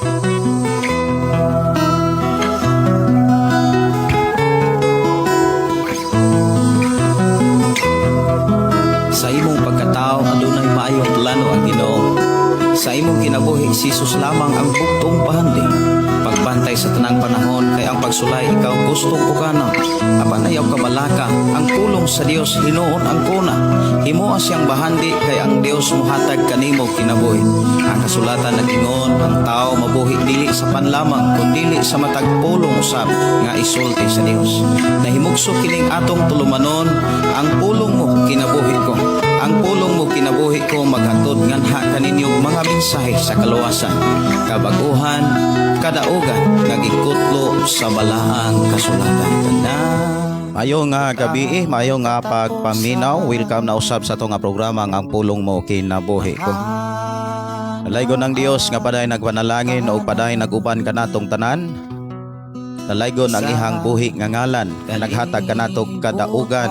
Sa imong pagkatao adunay maayong plano ang Ginoo. Sa imong kinabuhi Hesus lamang ang bugtong bahandi. Pagbantay sa tanang panahon kay ang pagsulay ikaw gustong ukana. Apan ayaw kabalaka ang pulong sa Dios hinuon ang kuna. Himoa siyang bahandi kay ang Dios muhatag kanimo kinabuhi. Ang kasulatan nag-ingon ang tao mabuhi dili sa panlamang kundi sa matag pulong usab nga isulti sa Dios. Nahimugso kining atong tulumanon ang pulong mo kinabuhi ko. Ang pulong mo kinabuhi ko maghatod nganha kaninyong mga mensahe sa kaluwasan, kabaguhan, kadaugan, nagikutlo sa balaang kasulatan. Mayo nga gabi, mayo nga pagpaminaw. Welcome na usab sa itong programa ang pulong mo kinabuhi ko. Nalaygon ng Dios nga paday nagpanalangin o paday naguban kanatong tanan. Nalaygon ang ihang buhi nga ngalan nga naghatag kanatog kadaugan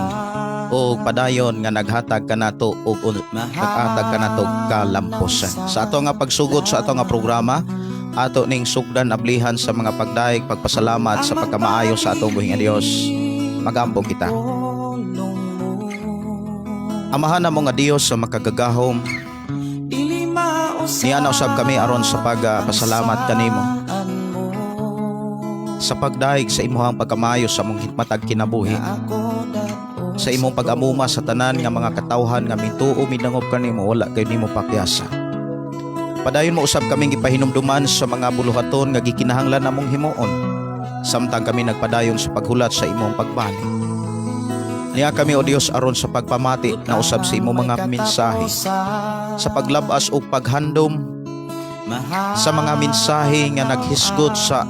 o padayon nga naghatag kanato o naghatag kanatog kalampusan. Sa ato nga pagsugod sa ato nga programa, ato ning sugdan ablihan sa mga pagdaig pagpasalamat sa pagkamaayo sa atong buhi nga Dios. Magampo kita. Amahan na mo nga Dios sa makagagahom. Niya na usab kami aron sa pagpasalamat kanimo. Sa pagdaig sa imuhang pagkamayo sa mong hitmatag kinabuhi. Sa imong pag-amuma sa tanan nga mga katawhan nga mituo minangop kanimo wala kay nimo pakyasa. Padayon mo usab kaming ipahinumduman sa mga buluhaton nga gikinahanglan namong himuon. Samtang kami nagpadayon sa paghulat sa imong pagbalik. Niya kami o Dios aron sa pagpamati na usab sa imong mga mensahe. Sa paglabas o paghandom sa mga mensahe nga naghisgot sa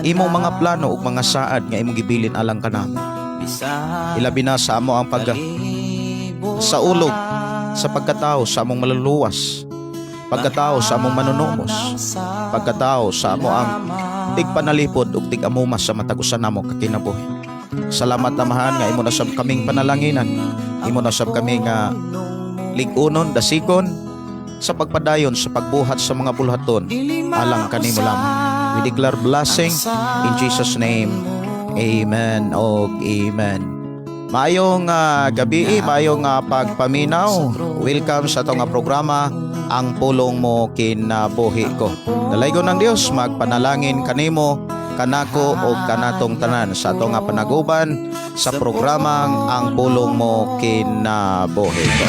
imong mga plano ug mga saad nga imong gibilin alang kanamo. Ilabi na sa amo ang saulog sa pagkatao sa among maluluwas, pagkatao sa among manunumos, pagkatao sa amo ang tigpanalipod ug tigamumas sa matagusan namo kakinabuhi. Salamat amahan nga imo na sab kaming panalanginan, imo na sab kami nga lig-unon dasigon sa pagpadayon sa pagbuhat sa mga bulhaton alang kanimo lamang. We declare blessing in Jesus' name. Amen o amen. Mayong gabi, mayong pagpaminaw. Welcome sa itong programa ang pulong mo kinabuhi ko. Dalaygon ng Dios magpanalangin kanimo, kanako o kanatong tanan sa itong panaguban sa programang ang pulong mo kinabuhi ko.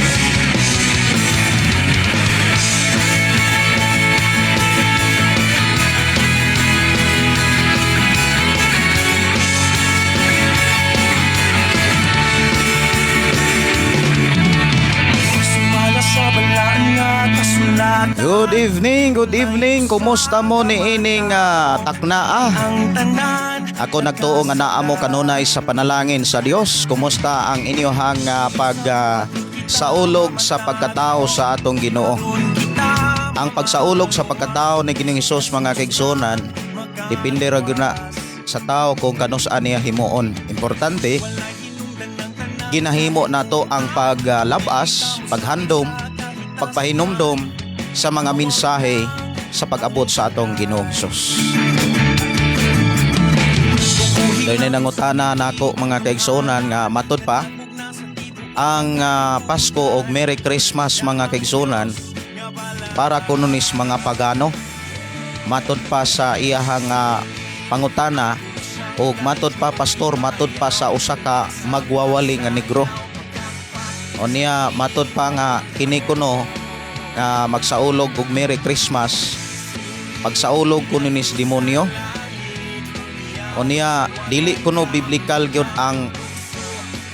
Good evening. Kumusta mo ni ining taknaa? Ako nagtuo nga naa mo kanunay sa panalangin sa Dios. Kumusta ang inyohang saulog sa pagkatao sa atong Ginoo? Ang pagsaulog sa pagkatao ni Ginoong Hesus mga kaigsunan, depende ra gyud na sa tao kung kanus niya himuon. Importante ginahimo nato ang paglabas, paghandom, pagpahinumdom sa mga mensahe sa pag-abot sa atong Ginoong Hesus. Doon na nangutana nako mga kaigsunan nga matud pa ang Pasko o Merry Christmas mga kaigsunan para kununis mga pagano. Matud pa sa iyahang pangutana o matud pa pastor, matud pa sa usa ka magwawali nga negro. O niya matud pa nga kini kuno magsaulog og Merry Christmas pagsaulog kuno ni demonyo. O niya dili kuno biblical gyud ang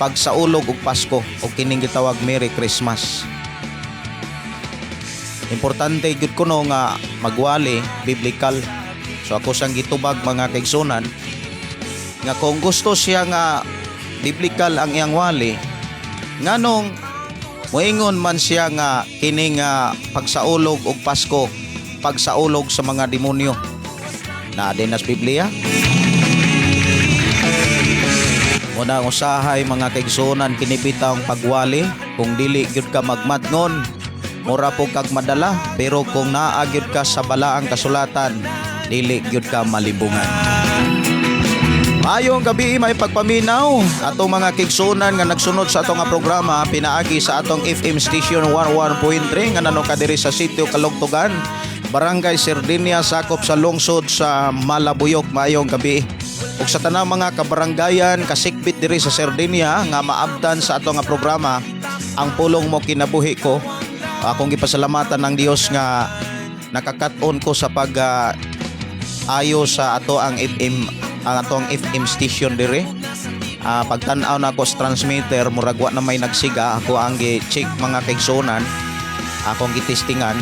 pagsaulog og Pasko o kining gitawag Merry Christmas. Importante gyud kuno nga magwali biblical. So ako sang gitubag mga kaigsunan nga kung gusto siya nga biblical ang iyang wali, nganong moingon man siya nga kining pagsaulog og Pasko, pagsaulog sa mga demonyo. Na din nas Biblia. Muna usahay mga kaigsunan kinibitang pagwali kung dili gyud ka magmatngon mura po kag madala, pero kung naagyod ka sa balaang kasulatan, dili gyud ka malibungan. Maayong gabi, may pagpaminaw atong mga kigsunan nga nagsunod sa atong nga programa pinaagi sa atong FM station 11.3 nga nano kadiri sa sitio Kalugtugan, Barangay Sardinia, sakop sa lungsod sa Malabuyok. Maayong gabi. Ug sa tanang mga kabaranggayan kasikbit diri sa Sardinia nga maabtan sa atong nga programa, ang pulong mo kinabuhi ko. Akong gipasalamatan ng Dios nga nakakat-on ko sa pag ayo sa ato ang atong FM station dire. Pagtan-aw na ako sa transmitter, murag wa na may nagsiga, ako ang gi-check mga kaigsunan, akong gitestingan,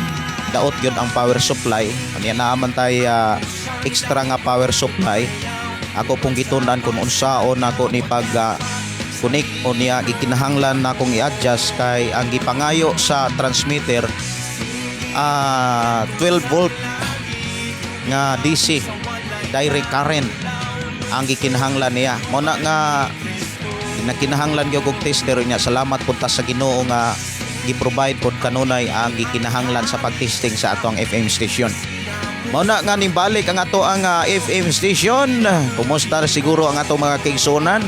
daot yun ang power supply. Kanya naaman tayo extra nga power supply. Ako pong gitundan kung unsaon ako ni pag connect o niya gikinahanglan na akong i-adjust kay ang gipangayo sa transmitter 12 volt nga DC direct current ang gikinahanglan niya. Muna nga nakinahanglan gyud og tester niya. Salamat punta sa Ginoo nga gi-provide pod kanunay ang gikinahanglan sa pagtesting sa atong FM station. Muna nga nimbalik ang ato ang FM station. Kumusta siguro ang atong mga kaigsunan?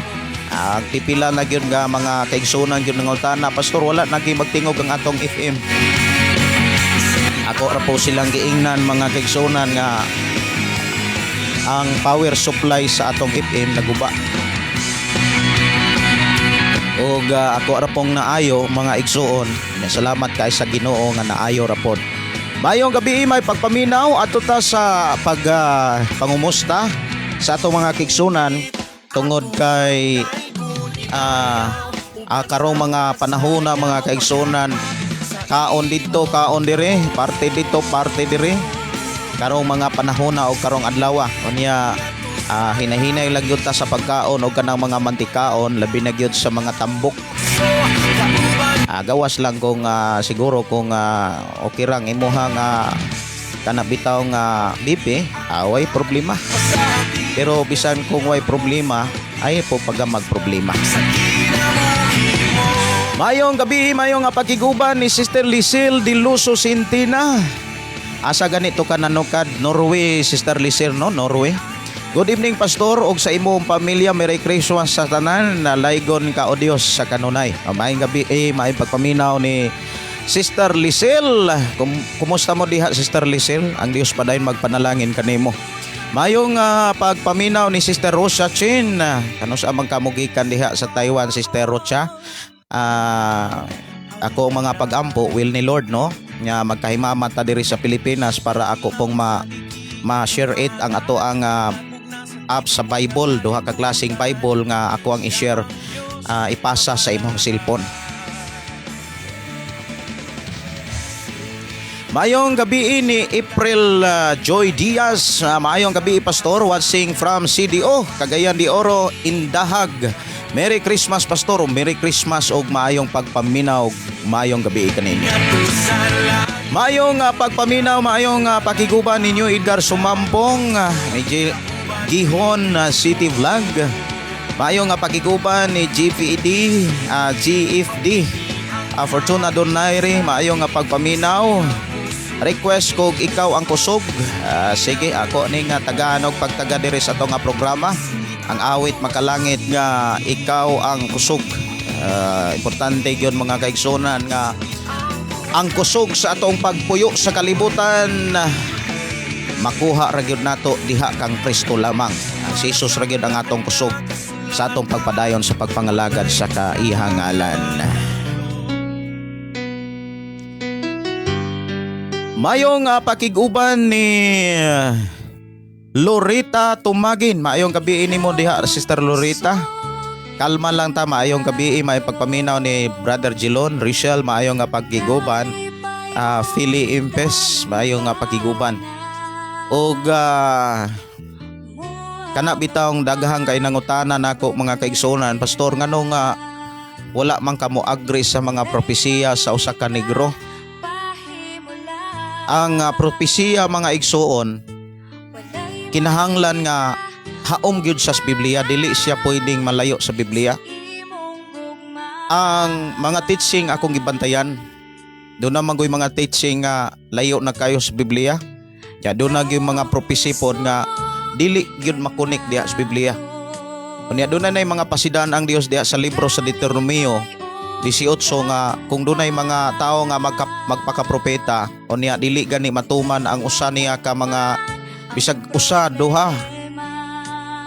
Ang pipila na gyud nga mga kaigsunan gyud nangutana, pastor wala nagi magtingog ang atong FM. Ako ra po silang giingnan mga kaigsunan nga ang power supply sa atong FM naguba. Og ako ra pong naayo mga igsuon. Salamat kay sa Ginoo nga naayo ra pod. Mayong gabi, may pagpaminaw ato ta sa pangumusta sa atong mga kigsunan tungod kay karong mga panahon na mga kaigsunan, kaon dito, kaon dire, parte dito, parte dire. Karong mga panahon na o karong adlaw unya hinahinay lang gyud ta sa pagkaon o kanang mga mantikaon, labi na gyud sa mga tambok. Gawas lang kung siguro kung okay rang imuhang kanabitaw nga BP, way problema. Pero bisan kung way problema, ay po pag magproblema. Mayong gabi, mayong pagkiguban ni Sister Lisel Diluso Sintina. Asa ganito ka nanukad Norway, Sister Lisel, no? Norway. Good evening, Pastor, og sa imong pamilya. Merry Christmas sa tanan, na laygon ka o Dios sa kanunay. Maayong gabi, maayong pagpaminaw ni Sister Lisel. Kumusta mo diha, Sister Lisel? Ang Dios pa dayon magpanalangin kanimo. Mayong pagpaminaw ni Sister Rosa Chin. Kano sa amang kamugikan diha sa Taiwan, Sister Rocha. Ako mga pag-ampo, will ni Lord, no? Nga magkahimamat ta diri sa Pilipinas para ako pong ma-share it ang ato ang app sa Bible, duha ka klaseng Bible nga ako ang i-share, ipasa sa imong cellphone. Mayong gabi ni April Joy Diaz. Mayong gabi, Pastor, watching from CDO Cagayan de Oro, Indahag. Merry Christmas, Pastor. Merry Christmas og maayong pagpaminaw. Maayong gabi kaninyo. Maayong pagpaminaw, maayong pakiguban ninyo Edgar Sumampong, Gihon City Vlog. Maayong pakiguban ni GFD, Fortuna Donaire. Maayong pagpaminaw. Request kog ikaw ang kusog. Sige, ako ning tagahanog pagtaga diri sa atong programa. Ang awit makalangit nga ikaw ang kusog. Importante yun mga kaigsunan nga ang kusog sa atong pagpuyo sa kalibutan makuha ra gyud nato diha kang Kristo lamang. Si Jesus ra gyud ang atong kusog sa atong pagpadayon sa pagpangalagad sa kaihang ngalan. Mayong pakiguban ni Lorita Tumagin. Maayong gabi nimo diha, Sister Lorita. Kalma lang ta, maayong gabi. May pagpaminaw ni Brother Jilon Richel. Maayong pagkiguban. Philly Impes, maayong pagkiguban. Og kana bitawng daghang kay nangutana nako mga kaigsunan, Pastor, ngano nga wala man kamo agree sa mga propesiya sa usa ka negro? Ang propesiya mga igsuon kinahanglan nga haom gyud sa Biblia, dili siya pwedeng malayo sa Biblia. Ang mga teaching akong gibantayan Doon na magoy mga teaching nga layo na kayo sa Biblia. Ya doon na yung mga prophecy pod nga dili gyud makunik diha sa Biblia. Unya doon na mga pasidaan ang Dios diha sa libro sa Deuteronomio 18 nga kung doon mga tao nga magpakapropeta unya dili gani matuman ang usa niya ka mga bisag usa duha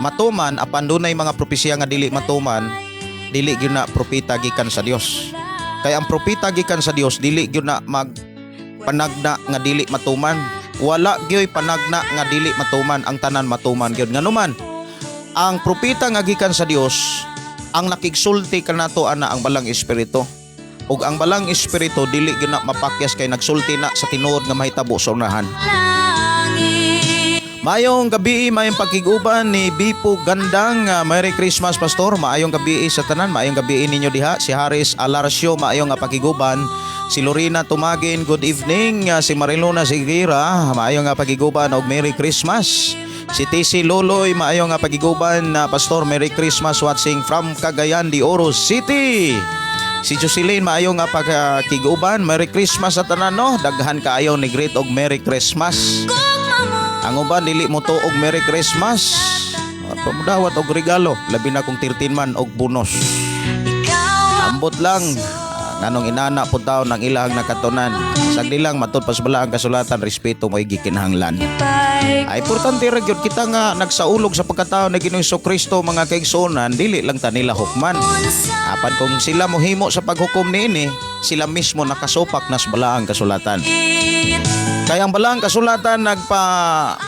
matuman apan doon mga propesya nga dili matuman, dili gyud na propeta gikan sa Dios. Kaya ang propeta gikan sa Dios dili gyud na panagna nga dili matuman. Wala gyud panagna nga dili matuman, ang tanan matuman gyud. Nganuman ang propeta nga gikan sa Dios ang nakigsulti kanato ana ang balang espiritu. Ug ang balang espiritu dili gyud na mapakyas kay nagsulti na sa tinuod nga mahitabo sa unahan. Maayong gabi, maayong pakiguban ni Bipo Gandang. Merry Christmas Pastor. Maayong gabi sa tanan. Maayong gabi ninyo diha. Si Haris Alarcio, maayong pakiguban. Si Lorena Tumagin, good evening. Si Marilona Sigira, maayong pakiguban og Merry Christmas. Si TC Loloy, maayong pakiguban. Pastor, Merry Christmas watching from Cagayan de Oro City. Si Jocelyn, maayong pakiguban. Merry Christmas sa tanan no. Daghan kaayo ni greet og Merry Christmas. Ang uban dili mo tuog Merry Christmas. Pamudawat og regalo, labi na kung 13 man og bonus. Ambot lang nganong inana pud taon ang ilang nakatunan. Sagdi lang matud pasbala ang kasulatan respeto mo gikinahanglan. Ay importante ra gyud kita nga nagsaulog sa pagkatao ni Ginoong Jesucristo mga kaigsuonan, dili lang ta nila hukman. Apan kung sila mohimo sa paghukom niini, sila mismo nakasupak na sa balaang kasulatan. Kaya ang balaang kasulatan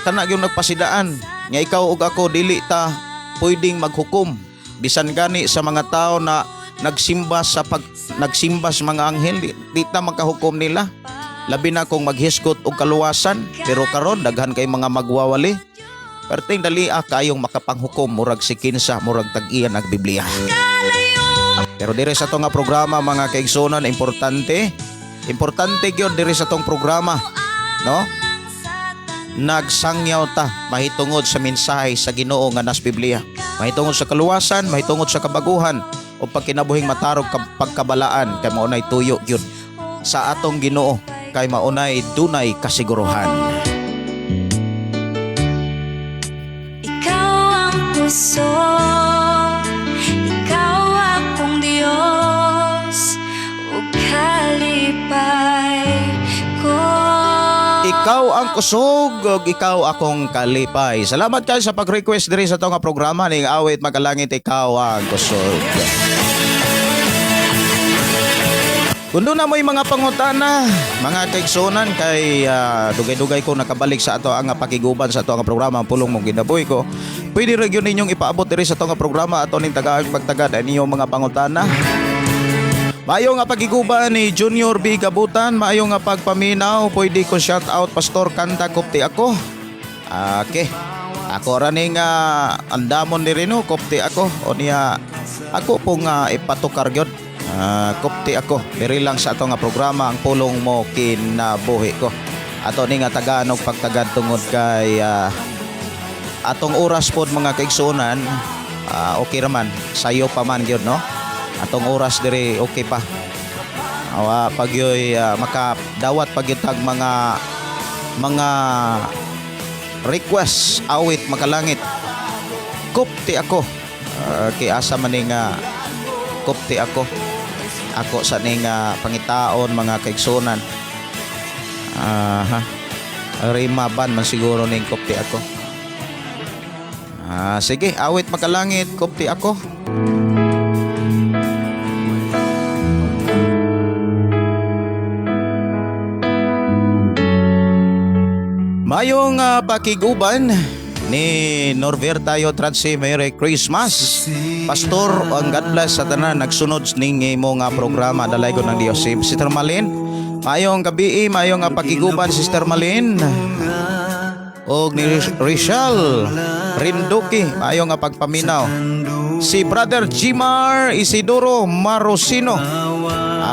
nagpasidaan nga ikaw ug ako dili ta pwedeng maghukom bisan gani sa mga tao na nagsimba sa mga anghel, di ta makahukom nila. Labi na kung maghisgot og kaluwasan, pero karon daghan kay mga magwawali. Perting dali kayong makapanghukom murag si kinsa murag tag-iya ang Biblia. Pero dire sa tong programa mga kaigsunan, importante gyud dire sa tong programa, no? Nagsangyaw ta mahitungod sa mensahe sa Ginoo nga nas Biblia. Mahitungod sa kaluwasan, mahitungod sa kabaguhan o pagkinabuhing matarog pagkabalaan kay maunay tuyo gyud sa atong Ginoo, kay maunay dunay kasiguruhan. Ikaw ang puso, ikaw akong Diyos, ug kalipay ko. Ikaw ang kusog ug ikaw akong kalipay. Salamat kayo sa pag-request diri sa tong programa ning awit Magalangit Ikaw ang Kusog. Kundo na mo'y mga pangutana, mga kaigsunan kay dugay-dugay ko nakabalik sa ato ang pakiguban sa ato ang programa ang pulong mong ginabuhi ko. Pwede region ninyong ipaabot diri sa ato nga programa ato ning tagaang pagtagad ani inyong mga pangutana. Maayo nga pagiguban ni Junior B. Gabutan, maayo nga pagpaminaw, pwede ko shout out Pastor Kanta Kopti ako. Okay. Ako ra ning andamon diri no, Kopti ako. O niya ako pong ipatukar gyud. Kopti ako. Diri lang sa ato nga programa ang pulong mo kinabuhi ko. Ato ni nga tagaan og pagtagad tungod kay atong oras pod mga kaigsunan, okay raman sayo pa man gyud no. Atong oras diri okay pa. Pagyoy makadawat pagyud tag mga request awit makalangit. Kopti ako. Kay asa man ning kopti ako. Ako sa ning pangitaon mga kaigsunan. Rima ban man siguro ning kopti ako. Sige, awit makalangit, kopti ako. Mayong pakiguban ni Norbertayo Transi, Merry Christmas. Pastor, ang God bless sa tanan nagsunod ning imo nga programa dalay ko ng Dios. Sister Malin, mayong gabi, mayong pakiguban Sister Malin. Og ni Rishal Rinduki, mayong pagpaminaw. Si Brother Jimar Isidoro Marosino.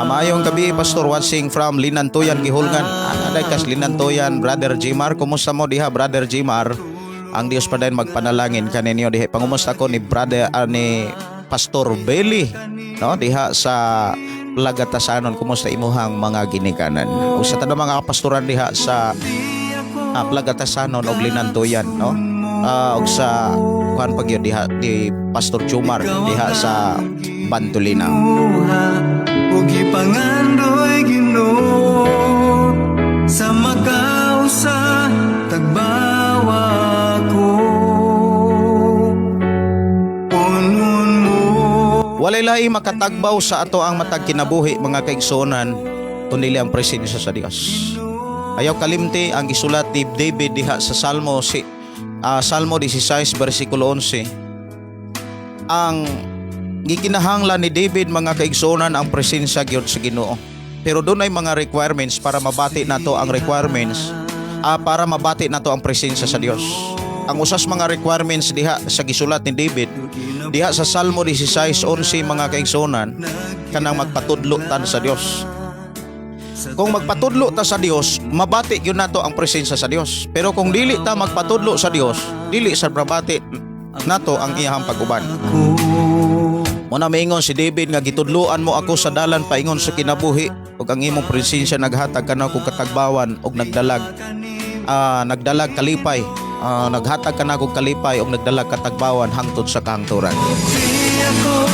Mayong gabi Pastor, watching from Linantuyan, Gihulgan. Aday kas Linantuyan, Brother Jimar. Kumusta mo diha Brother Jimar? Ang Dios pa din magpanalangin kaninyo diha. Pangumusta ko ni Brother ni Pastor Belly, no? Diha sa Plagatasanon, kumusta imuhang mga ginikanan? O sa tanang mga kapastoran diha sa Plagatasanon og Linandoyan, no? Og sa kuan pag yun diha di Pastor Jumar diha sa Bantolina. Ug ipangandoy Ginoo sa makausa tagbawa ko. Punon mo Walay lahi makatagbaw sa ato ang matag kinabuhi mga kaigsonan kundi ang presensya sa Dios. Ayaw kalimti ang gisulat ni David diha sa Salmo 16 versikulo 11. Ang gikinahanglan ni David mga kaigsonan ang presensya gyud sa Ginoo. Pero doon ay mga requirements para mabati nato ang requirements para mabati nato ang presensya sa Dios. Ang usas mga requirements diha sa gisulat ni David diha sa Salmo 16:11 mga kaigsonan kanang magpatudlo tan sa Dios. Kung magpatudlo ta sa Dios, mabati gyud nato ang presensya sa Dios. Pero kung dili ta magpatudlo sa Dios, dili sa mabati nato ang iyang pag-uban. Muna maingon si David nga gitudloan mo ako sa dalan paingon sa kinabuhi ug ang imong presensya naghatag kana kog katagbawan ug nagdalag kalipay. Naghatag ka na kong kalipay o nagdalag katagbawan hangtod sa kahangturan.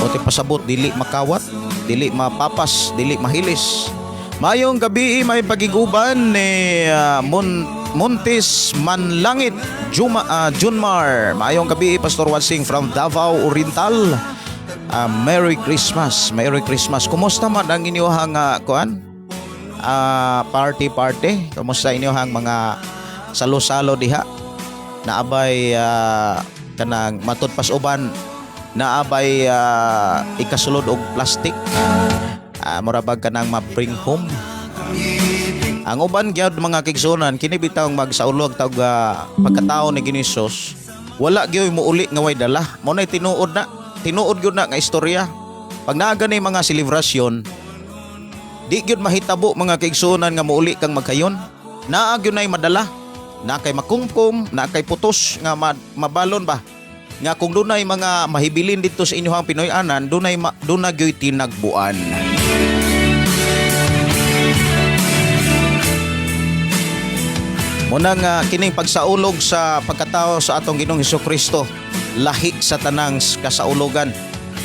Buti pasabot, dili makawat, dili mapapas, dili mahilis. Mayong gabi may pagiguban ni Montes Manlangit Junmar. Mayong gabi Pastor Wansing from Davao Oriental. Merry Christmas. Merry Christmas. Kumusta man ang inyohang party? Kumusta inyohang mga salo-salo diha? Naabay kanang matud pas uban, naabay ikasulod og plastic, murabag kanang ma-bring home. Ang uban gyud mga kigsunan kini bitawng magsaulog tawag pagkatao ni Ginisos, wala gyud muuli nga way dala. Mo nay tinuod gyud na nga istorya. Pag naa gani mga selebrasyon, di gyud mahitabo mga kigsunan nga muuli kang magkayon. Naa gyud nay madala. Na kay makumkum, na kay putos nga mabalon ba. Nga kung dunay mga mahibilin dito sa inyong Pinoy-anan, dunay gyoy tinagbuan. Muna nga kining pagsaulog sa pagkatao sa atong Ginoong Hesukristo, lahi sa tanang kasaulogan.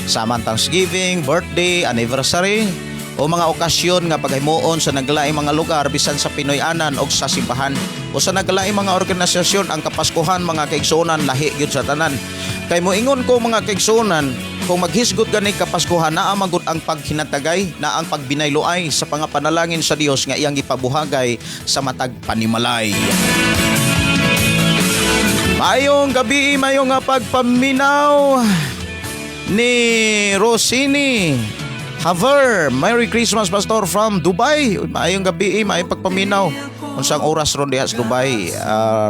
Samang Thanksgiving, birthday, anniversary, o mga okasyon nga paghimuon sa naglaing mga lugar bisan sa Pinoy-anan o sa simbahan o sa naglaing mga organisasyon ang kapaskuhan mga kaigsunan lahi gyud sa tanan. Kay moingon ko mga kaigsunan, kung maghisgot gani kapaskuhan naa magud ang paghinatagay na ang pagbinayloay sa pangapanalangin sa Dios nga iyang gipabuhagay sa matag panimalay. Mayong gabi, mayong pagpaminaw ni Rosini Haver. Merry Christmas Pastor from Dubai. Maayong gabi, maayong pagpaminaw. Unsang oras ron diha sa Dubai,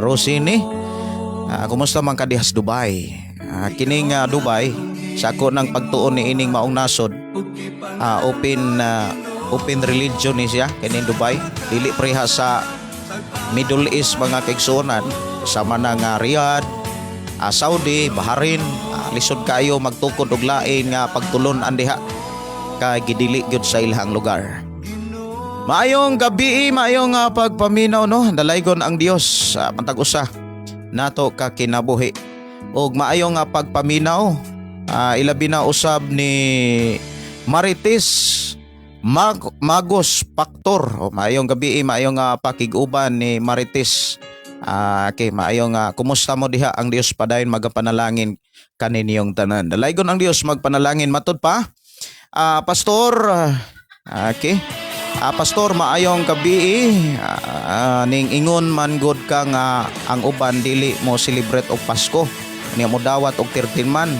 Rosini? Kumusta man ka diha sa Dubai? Kining Dubai, sa ako ng pagtuon ni ining maong nasod, open religion ni siya kining Dubai. Dili preha sa Middle East mga kaigsunan, sama na nga Riyadh, Saudi, Bahrain. Lisod kayo magtukod og lain nga pagtulon andiha kay gidili gyud sa ilahang lugar. Maayong gabi, maayong pagpaminaw no. Dalaygon ang Dios pantag usa nato ka kinabuhi. Og maayong pagpaminaw ilabi na usab ni Marites Magos Paktor. Maayong gabi, maayong pakiguban ni Marites. Okay, maayong kumusta mo diha? Ang Dios padayon magapanalangin kaninyong tanan. Dalaygon ang Dios magpanalangin matud pa. Pastor, okay. Pastor, maayong gabi. Ning ingon man good ka nga ang uban dili mo celebrate og Pasko. Niya mo dawat og 13 man.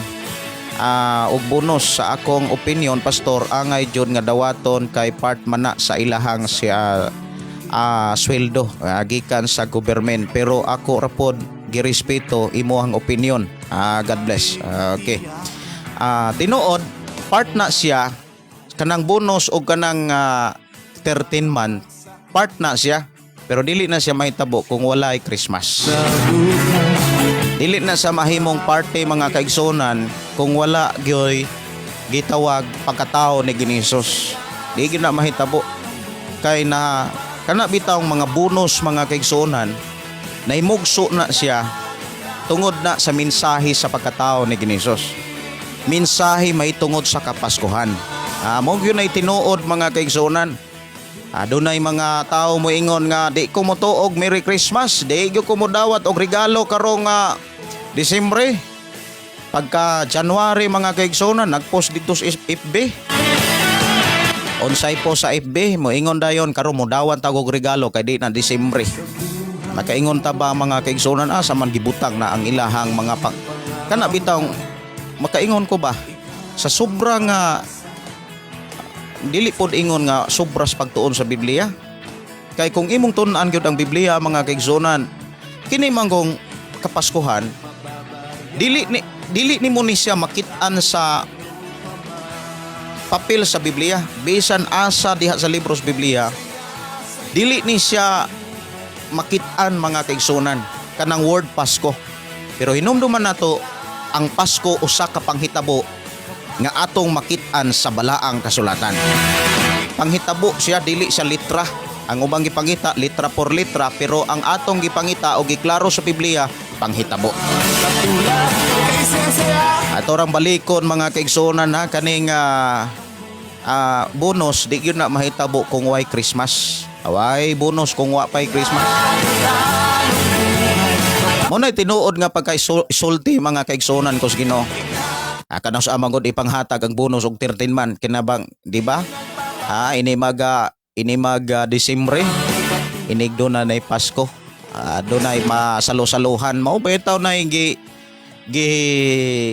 Og bonus sa akong opinion, Pastor, angay jud nga dawaton kay part man na sa ilahang siya sweldo gikan sa government. Pero ako ra pod girespeto imuhang opinion. God bless. Okay. Tinuod part na siya kanang bonus o kanang 13 month part na siya, pero dili na siya mahitabo kung walay Christmas. Dili na sa mahimong party mga kaigsonan kung wala gyoy gitawag pagkatao ni Ginisus. Di gyud na mahitabo kay na kana bitaw mga bonus mga kaigsuonan naimugso na siya tungod na sa mensahe sa pagkatao ni Ginisos. Mensahe may tungod sa Kapaskuhan. Mo gyud ay tinuod mga kaigsuonan. Adunay mga tao mo ingon nga di ko mo tuog Merry Christmas, di gyud ko mo dawat og regalo karong Disyembre. Pagka January mga kaigsuonan nagpost dito sa FB. Unsay po sa FB mo ingon dayon karon mo dawat tag og regalo kay di na Disyembre. Makaingon ta ba mga kaigsuonan sa man gibutang na ang ilahang mga kana bitaw makaingon ko ba sa sobrang dili pod ingon nga sobras pagtuon sa Biblia. Kay kung imong tun-an gyud ang Biblia mga kaigsuonan, kini manggong Kapaskuhan dili nimo ni siya makit-an sa papel sa Biblia. Bisan asa diha sa libros Biblia, dili ni siya makit-an mga kaigsuonan kanang word Pasko. Pero hinumduman nato ang Pasko usa ka panghitabo nga atong makit-an sa balaang kasulatan. Panghitabo siya dili sa litra. Ang ubang gipangita litra por litra, pero ang atong gipangita o giklaro sa Biblia panghitabo. Ato rang balikon mga kaigsuonan kaning bonus di gyud na mahitabo kung why Christmas. Away bonus kung wa pay Christmas. Muna tinuod nga pagka-sulti mga kaigsuonan ko sa Ginoo. Kanang sa amang ipanghatag ang bonus og 13 man kinabang, di ba? Ini mag Disyembre. Inig do na nay Pasko. Do na masalo-saluhan mao bitaw na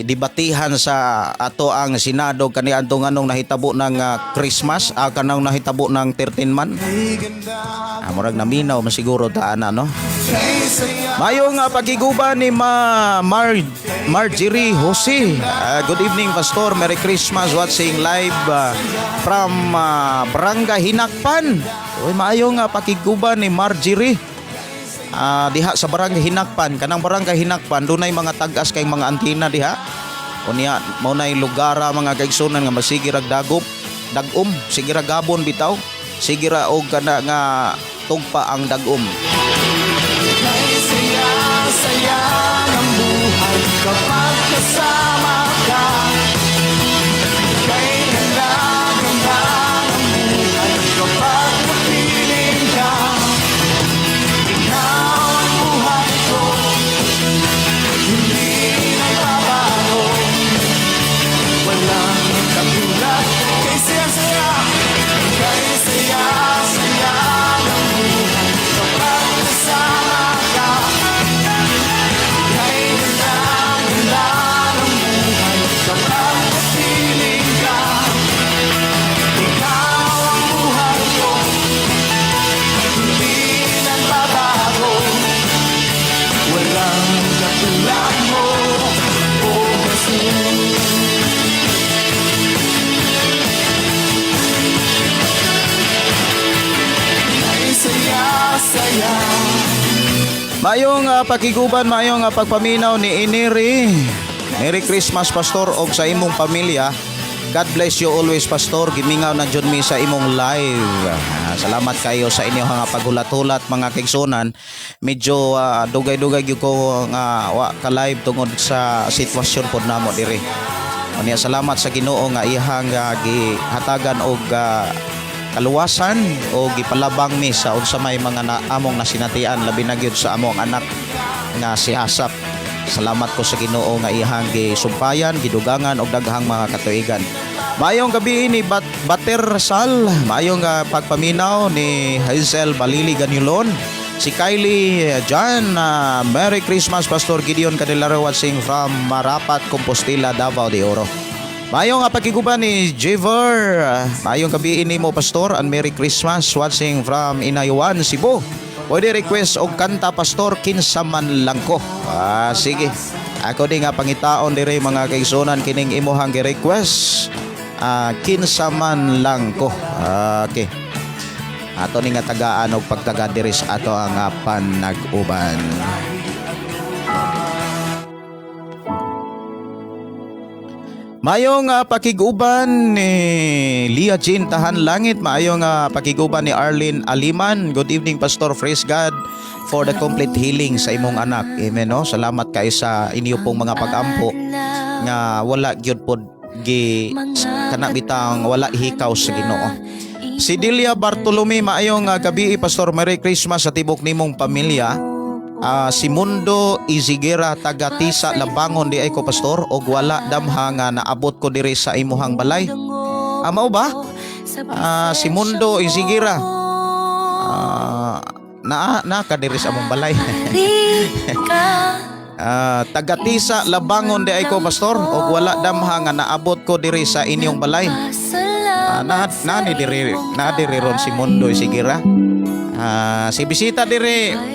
debatihan sa ato ang Senado kaniadtong anong nahitabo ng Christmas kanang nahitabo ng 13 man. Murag naminaw masiguro taan no. Mayong pagiguba ni Marjorie Jose. Good evening Pastor, Merry Christmas, watching live from Barangay Hinakpan. Uy, mayong pagiguba ni Marjorie. Diha sa Barangay Hinakpan, kanang Barangay Hinakpan dunay mga tag-as kay mga antina diha. Unya mao nay lugar mga kaigsuonan nga masigirag dagom, sigirag gabon bitaw, sigira og kana nga tugpa ang dagom. Saya ng buhay kapag kasama ka. Kay ganda-ganda ng buhay kapag napiling ka. Ikaw ang buhay ko, hindi nagbabago. Walang katulad kay saya-saya. Kay saya-saya ng buhay kapag kasama ka. Kay ganda-ganda ng buhay kapag napiling ka. Ikaw ang buhay ko, hindi nagbabago. Walang katulad mo, O Jesus. Ay saya-saya. Mayong pakiguban, mayong pagpaminaw ni Iniri. Merry Christmas Pastor og sa imong pamilya. God bless you always Pastor. Gimingaw na jud mi sa imong live. Salamat kayo sa inyong mga paghulat-hulat mga kaigsuonan. Medyo dugay-dugay gyud ko nga wa ka live tungod sa sitwasyon pod namo diri. Unya salamat sa Ginoo nga iyang gihatagan og kaluwasan o gipalabang mi sa unsa may mga among nasinatian labi na gyud sa among anak nga si Asap. Salamat ko sa Ginoo nga iyang gisumpayan, gidugangan og daghang mga katuigan. Mayong gabi ni Bater Sal, mayong pagpaminaw ni Hazel Balili Ganilon, si Kylie John, Merry Christmas Pastor Gideon Cadilaro watching from Marapat, Compostela, Davao de Oro. Mayong pagkiguban ni Jever, mayong gabi ni mo Pastor and Merry Christmas watching from Inayuan, Cebu. Pwede request og kanta Pastor kinsa man lang ko. Sige. Ako din nga pangitaon dire mga kaigsuonan kining imuhang gi-request. Kinsa man lang ko. Okay. Ato ni nga tagaan og pagtaga diri sa ato ang panag-uban. Mayong pakiguban ni Lia Jean Tahan Langit. Mayong pakiguban ni Arlene Aliman. Good evening, Pastor. Praise God for the complete healing sa imong anak. Amen. No? Salamat kay sa inyo pong mga pag-ampo nga wala gyud pod gi kanabitang wala hikaw sa Ginoo. Si Delia Bartolome, maayong gabi, Pastor. Merry Christmas sa tibok nimong pamilya. Si Mundo Izigera taga Tisa Labangon di ay ko, Pastor, og wala damha nga naabot ko diri sa imuhang balay. Mao ba? Si Mundo Izigera na ka diri sa among balay. Taga Tisa Labangon di ay ko, Pastor, og wala damha nga naabot ko diri sa inyong balay. Na diri ron si Mundo Izigera. Si bisita diri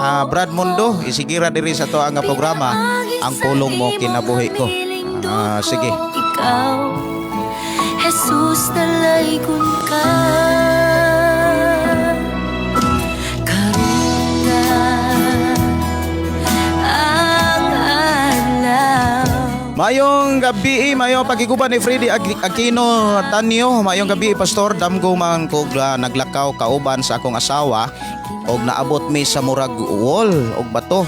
Brad Mundo, isigira diri sa to ang programa ang pulong mo kinabuhi ko. Sige. Ikaw, Jesus, nalaykon ka. Karunga ang alaw. Mayong gabi, mayong pagiguban ni Freddy Aquino Tanyo. Mayong gabi, Pastor. Damgo man ko naglakaw kauban sa akong asawa og naabot mi sa murag wall og bato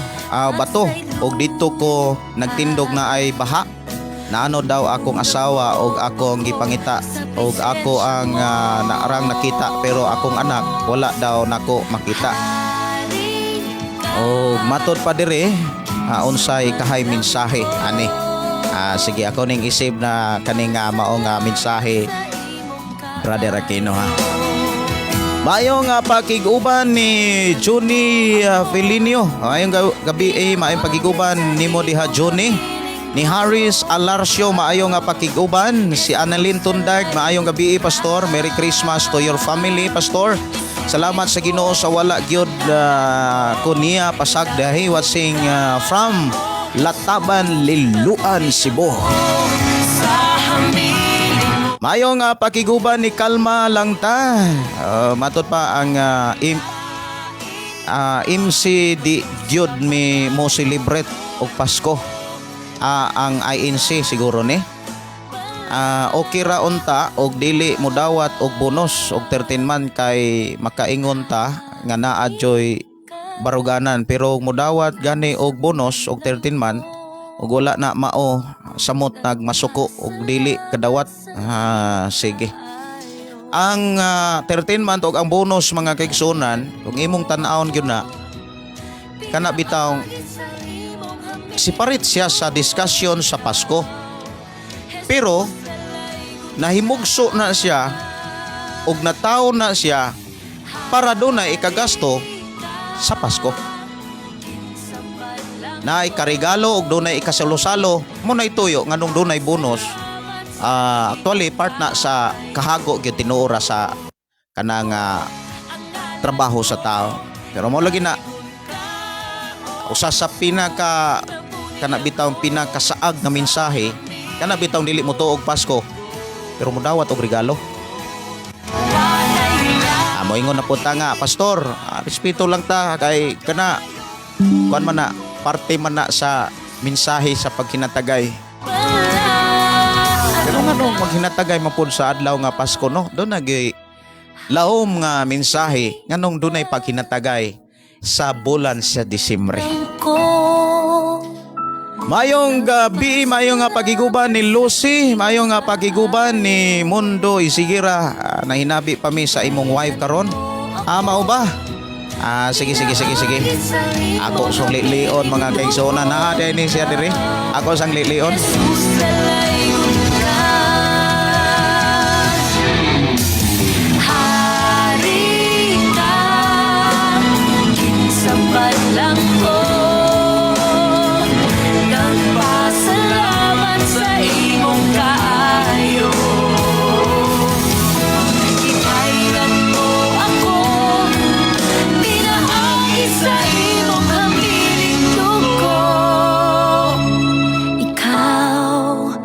og dito ko nagtindog na ay baha. Naano daw akong asawa og akong gipangita og ako ang naarang nakita pero akong anak wala daw nako makita. Og matod pa dire unsay kahay mensahe ani. Sige, ako ning isip na kaning maong mensahe, Brother Aquino, ha. Mayong pakiguban ni Johnny Felinio. Mayong gabi mayong pakiguban nimo diha, Johnny. Ni Harris Alarcio, maayong pakiguban. Si Annalyn Tundag, maayong gabi, Pastor. Merry Christmas to your family, Pastor. Salamat sa Ginoo sa wala gyud kunia pasagdahi watching from Lataban, Liluan, Cebu. Mayong pakiguban ni Kalma lang ta. Matod pa ang MC di Diod mi mo celebrate og Pasko. Ang INC siguro ni. Okay ra unta og dili mo dawat og bonus og 13 man kay makaingon ta nga naa joy baruganan, pero mo dawat gani og bonus og 13 man og wala na mao samot nagmasuko og dili kadawat. Sige. Ang 13 month og ang bonus, mga kaigsunan, kung imong tan-awon gyud na kana bitaw separate siya sa discussion sa Pasko. Pero nahimugso na siya og nataw na siya para dunay ikagasto sa Pasko. Na ikarigalo og dunay ikasalo-salo mo na ituyo nganong dunay bonus. Actually part na sa kahago gyud tinuora sa kanang trabaho sa tao. Pero mo lagi na usa sa pinaka kana bitawng pinakasaag na mensahe kana bitawng dili mo tuog Pasko pero mo dawat og regalo. Mo ingon na punta nga, Pastor, respeto lang ta kay kana kuan man na parte man na sa mensahe sa paghinatagay. Pero nga nung maghinatagay mapod sa adlaw nga Pasko, no? Doon nagay laom nga mensahe nga nung doon ay paghinatagay sa bulan sa Disyembre. Mayong gabi, mayong pagiguban ni Lucy, mayong pagiguban ni Mundo Izigera. Nahinabi pa mi sa imong wife karon. Mao ba? Sige. Ako sang lilion, mga kaigsonan. Dahil ni siya diri. Ako sang lilion. Sambat lang ko, nagpasalamat sa imong kaayo. Ikailan mo ako, pinaagi sa imong habiling dugo. Ikaw,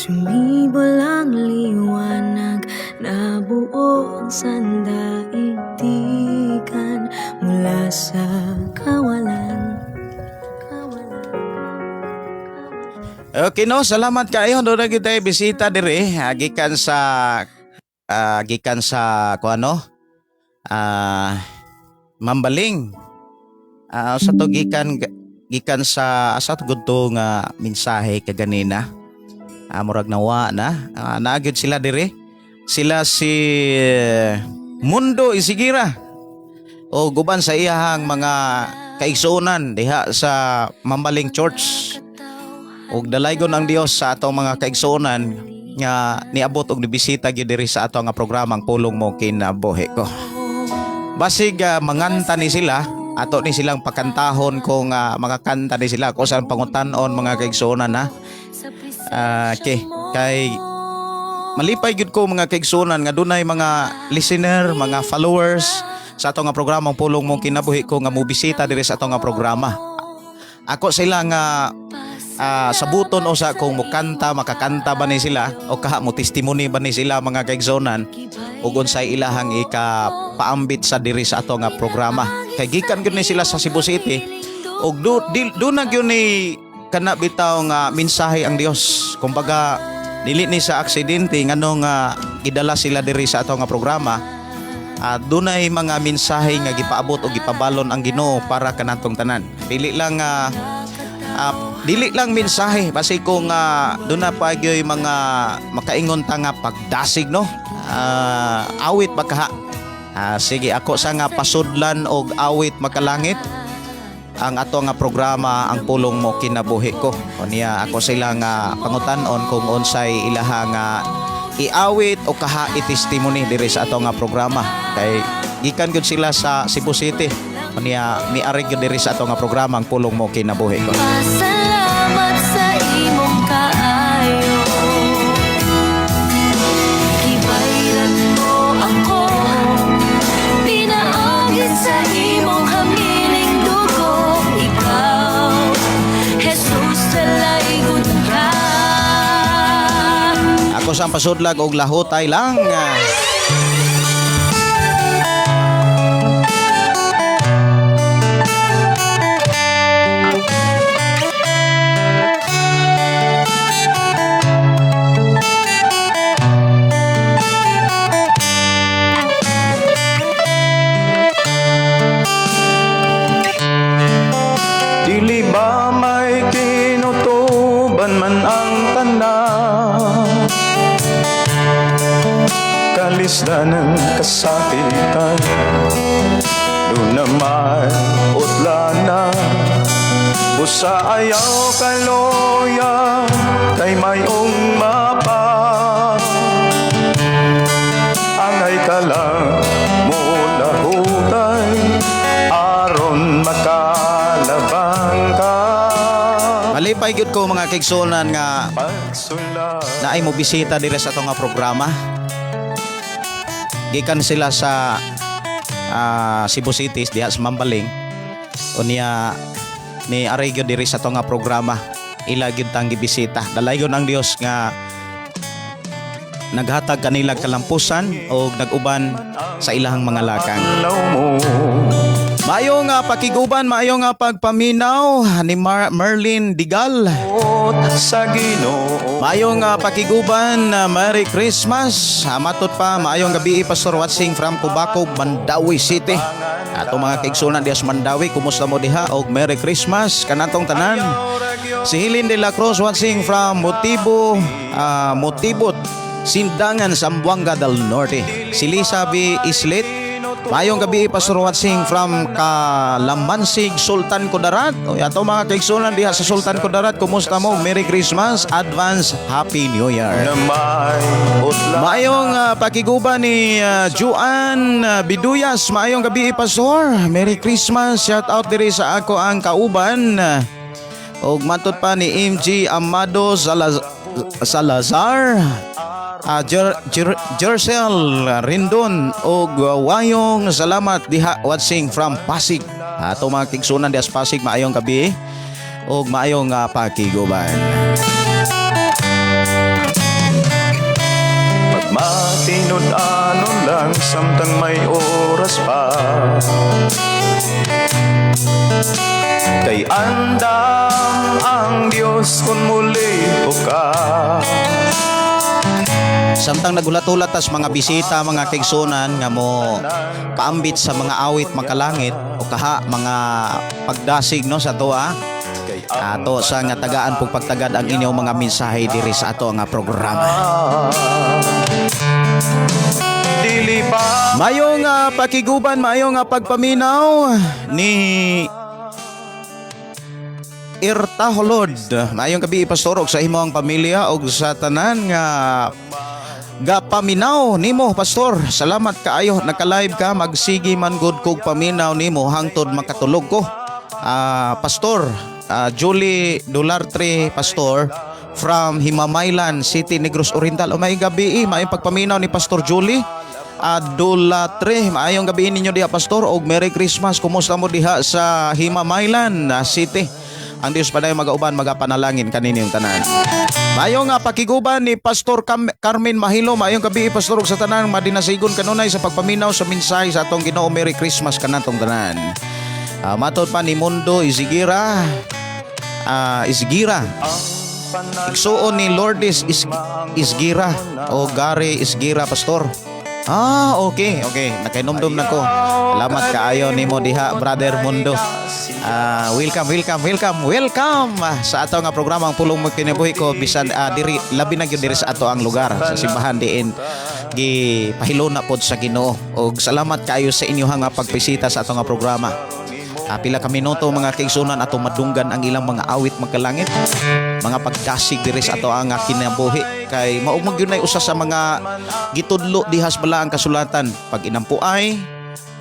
Sumibol ang liwanag, nabuo ang sandaigdigan mula sa kawalan. Okay no, salamat kayo. Doon na kita bisita diri gikan sa Mambaling. Sa to gikan sa asa to gudto nga mensahe kaganina. Murag nawa na. Naagid sila diri. Sila si Mundo Isigira. O guban sa iyahang mga kaigsuonan diha sa Mambaling Church. Og dalaygon ang Dios sa atong mga kaigsuonan nga niabot og nibisita gyud diri sa ato nga programang Pulong Mo Kinabuhi Ko. Basig manganta ni sila, ato ni silang pakantahon kung mga kanta ni sila kung saan pangutan-on mga kaigsuonan na. Kay malipay gyud ko mga kaigsuonan nga dunay mga listener, mga followers sa ato nga programang Pulong Mo Kinabuhi Ko nga mobisita diri sa ato nga programa. Ako sila nga sabuton o sa kung makakanta ba ni sila o kaha mo testimony ba ni sila mga kaigsuonan ug unsay ilahang ikapaambit sa diri sa ato nga programa. Kay gikan gyud ni sila sa Cebu City ug do na gyud ni kana bitaw nga mensahe ang Dios. Kumbaga dili ni sa aksidente nganong gidala sila diri sa ato nga programa. Dunay mga mensahe nga gipaabot o gipabalon ang Ginoo para kanatong tanan. Dili lang mensahe basi kung doon na pa yung mga makaingon ta nga pagdasig no awit bakaha sige ako sa nga pasudlan og awit makalangit ang ato nga programa ang Pulong Mo Kinabuhi Ko. O niya ako sila nga pangutan-on kung unsay ilaha nga iawit o kaha i-testimony diri sa ato nga programa kay gikan gud sila sa Cebu City. O niya miari gyud diri sa ato nga programa ang Pulong Mo Kinabuhi Ko. Pasalamat sa imong kaayo. Gibayran mo ako, pinaagit sa imong hamiling dugo. Ikaw, Jesus, dalaygon ka. Ako sa pasudlag og lahutay lang. Dili ba may kinutuban man ang tanan? Kalisdan ng kasakitan, doon na may utlana. Busa ayaw kaloya, kay mayong mapa. Angay ka lang mula hutay, aron makalabang ka. Malipay gyud ko mga kaigsuonan nga Pagsulat naay mo bisita diri sa ato nga programa. Gikan sila sa Cebu City diha sa Mambaling. Unya ni aray gyud diri sa ato nga programa. Ila gyud tang gibisita. Dalaygon ang Dios nga naghatag kanila kalampusan o naguban sa ilahang mga lakang. alaw mo. Maayong pakiguban, maayong pagpaminaw ni Merlin Digal. Sa Ginoo, Maayong pakiguban, Merry Christmas. Matot pa, maayong gabi, Pastor Watsing from Cubacog, Mandawi City. Ato mga kaigsunan diha sa Mandawi, kumusta mo diha? Og Merry Christmas kanatong tanan. Si Hilin de la Cruz Watsing from Motibot, Sindangan, Zamboanga del Norte. Si Lisa B. Islet. Mayong gabi, Pastor Watsing from Kalamansig, Sultan Kudarat. O ato mga kaigsunan diha sa Sultan Kudarat, kumusta mo? Merry Christmas, advance Happy New Year. na may utla. Mayong pakiguban ni Juan Biduyas. Mayong gabi, Pastor. Merry Christmas. Shout out diri sa ako ang kauban. Og matud pa ni MG Amado Salazar. Jercel Rindon og wayong salamat diha Watsing from Pasig. Ato mga kaigsunan diha sa Pasig, maayong gabi og maayong pakiguban. Matinod anon lang samtang may oras pa. Kay andam ang Diyos kung muli ka. Samtang nagulat-ulat tas mga bisita, mga kaigsunan nga mo paambit sa mga awit makalangit o kaha mga pagdasig no sa toa. Ato sa nga tagaan pug pagtagad ang inyong mga mensahe diri sa ato nga programa. Dili pa Mayong pakiguban, mayong pagpaminaw ni Irtaholod. Mayong gabi pastor og sa imong pamilya og sa tanan nga gapaminaw nimo pastor. Salamat kaayo naka-live ka, magsigi man gud kog paminaw nimo hangtod makatulog ko. Pastor Julie Dulartre pastor from Himamaylan City, Negros Oriental. O may gabi may pagpaminaw ni Pastor Julie Dulartre. Maayong gabi ninyo diha pastor og Merry Christmas. Kumusta mo diha sa Himamaylan City? Ang Diyos pa dayon magauban magapanalangin kaninyong tanan. Mayong pakiguban ni Pastor Carmen Mahilo. Mayong gabi pastor og sa tanan madinasigon kanunay sa pagpaminaw sa mensahe sa atong Ginoo. Merry Christmas kanatong tanan. Matod pa ni Mundo Isgira. Igsuon ni Lourdes Isgira o Gary Isgira pastor. Okay. Nakainomdom na ko. Salamat kaayo nimo diha Brother Mundo. Welcome sa ato nga programang Pulong mo Kinabuhi ko bisan diri labi na gyud diri sa ato ang lugar sa simbahan diin gi pahilona pod sa Ginoo. Og salamat kaayo sa inyong nga pagbisita sa ato nga programa. Pila ka minuto mga kaigsunan ato madunggan ang ilang mga awit magkalangit, mga pagdasig diri sa ato ang kinabuhi kay maugmag yun ay usa sa mga gitudlo dihas bala ang kasulatan pag inampuay,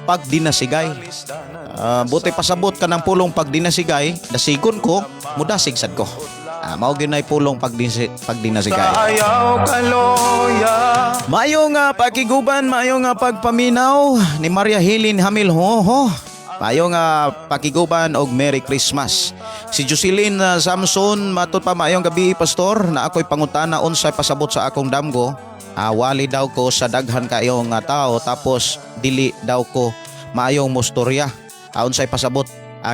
pag dinasigay. Buti pasabot ka ng pulong pag dinasigay, dasigon ko, mudasig sad ko. Mao gyud ay pulong pag dinasigay. ayaw kaloya. Mayong pakiguban, mayong pagpaminaw ni Maria Helen Hamil Hoho. Mayong pakiguban og Merry Christmas. Si Jocelyn Samson, matud pa mayong gabi pastor na ako'y pangutana unsay pasabot sa akong damgo. Wali daw ko sa daghan kayong tao tapos dili daw ko maayong mustorya. Unsay pasabot?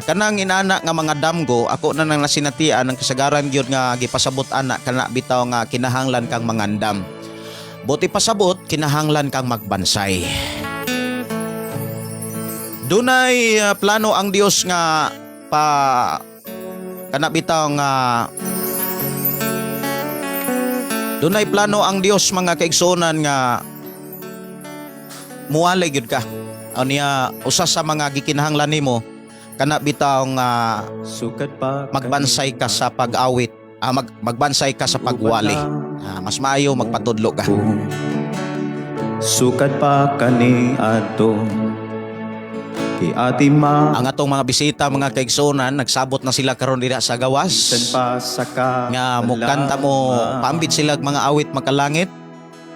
Kanang inana nga mga damgo ako na nang nasinatian ang kasagaran gyud nga gipasabot ana kana bitaw nga kinahanglan kang mangandam. Buti pasabot kinahanglan kang magbansay. Dunay plano ang Dios nga kana bitaw nga dunay plano ang Dios mga kaigsunan nga muwalay gyud ka. Niya usa sa mga gikinahanglan nimo kana bitaw nga Sukat pa magbansay ka sa pag-awit, magbansay ka sa pagwali. Mas maayo magpatudlo ka. Sukat pa kani ato kay ati ma Ang atong mga bisita, mga kaigsunan, nagsabot na sila karon dira sa gawas. pa sa ka Nga mukanta mo, paambit sila mga awit makalangit.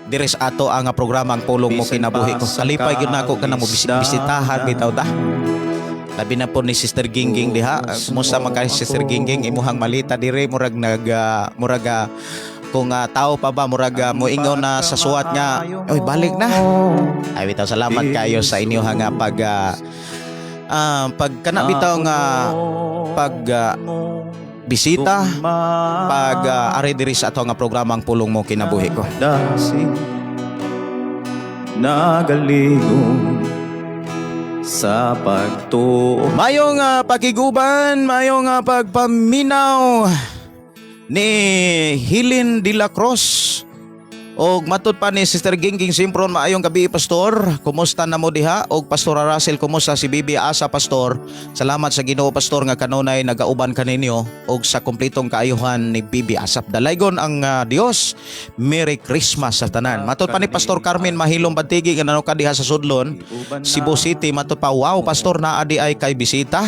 Dire sa ato ang programang Pulong mo Kinabuhi ko. Kalipay gyud nako kana mo bisitahan bitaw ta. Labi na po ni Sister Gingging diha. Kumusta man kay Sister Gingging? Imuhang malita dire murag kung tao pa ba murag moingon na sa suwat nga oy balik na. Ay bitaw salamat kayo sa inyo nga pag kana bitaw nga pag bisita pag ari diri sa ato nga programang Pulong mo Kinabuhi ko. dasig nagaligon sa pagtuo. Mayong pakiguban, mayong pagpaminaw ni Helen de la Cruz. Og matud pa ni Sister Gingging Simpron, maayong gabi pastor. Kumusta na mo diha? Og Pastor Russell, kumusta si Bibi Asa pastor? Salamat sa Ginoo pastor nga kanunay nagauban kaninyo og sa kumpletong kaayuhan ni Bibi Asap. Dalaygon ang Dios. Merry Christmas sa tanan. Matud pa ni Pastor Carmen Mahilong Bantigi nga nanuka diha sa Sudlon, Cebu City. Matud pa, wow pastor naa di ay kay bisita.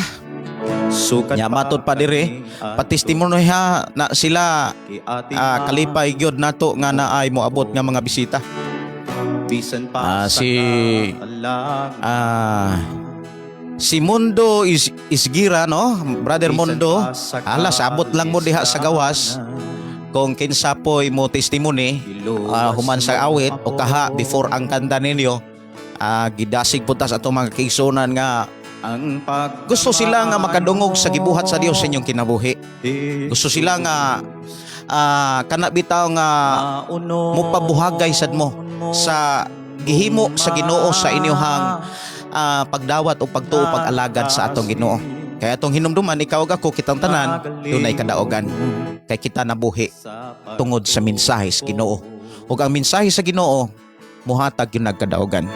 Sukat Nya matod pa dire patestimonyoha na sila kalipay gyud nato nga naay moabot nga mga bisita. bisan pa Si Mundo Isgira no, Brother Mundo. Sabot lang mo diha sa gawas. kung kinsa po'y mo testimony human sa awit o kaha before ang kanta ninyo, gidasig punta sa atong mga kaigsunan nga gusto sila nga makadungog sa gibuhat sa Dios sa inyong kinabuhi. Gusto sila nga kana bitaw nga mupabuhagay sad mo sa gihimo sa Ginoo sa inyong pagdawat o pagtuo pag-alagad sa atong Ginoo. Kaya atong hinumduman ikaw ug ako kitang tanan dunay kadaogan kay kita nabuhi tungod sa mensahe sa Ginoo. Ug ang mensahe sa Ginoo muhatag yung nagkadaogan.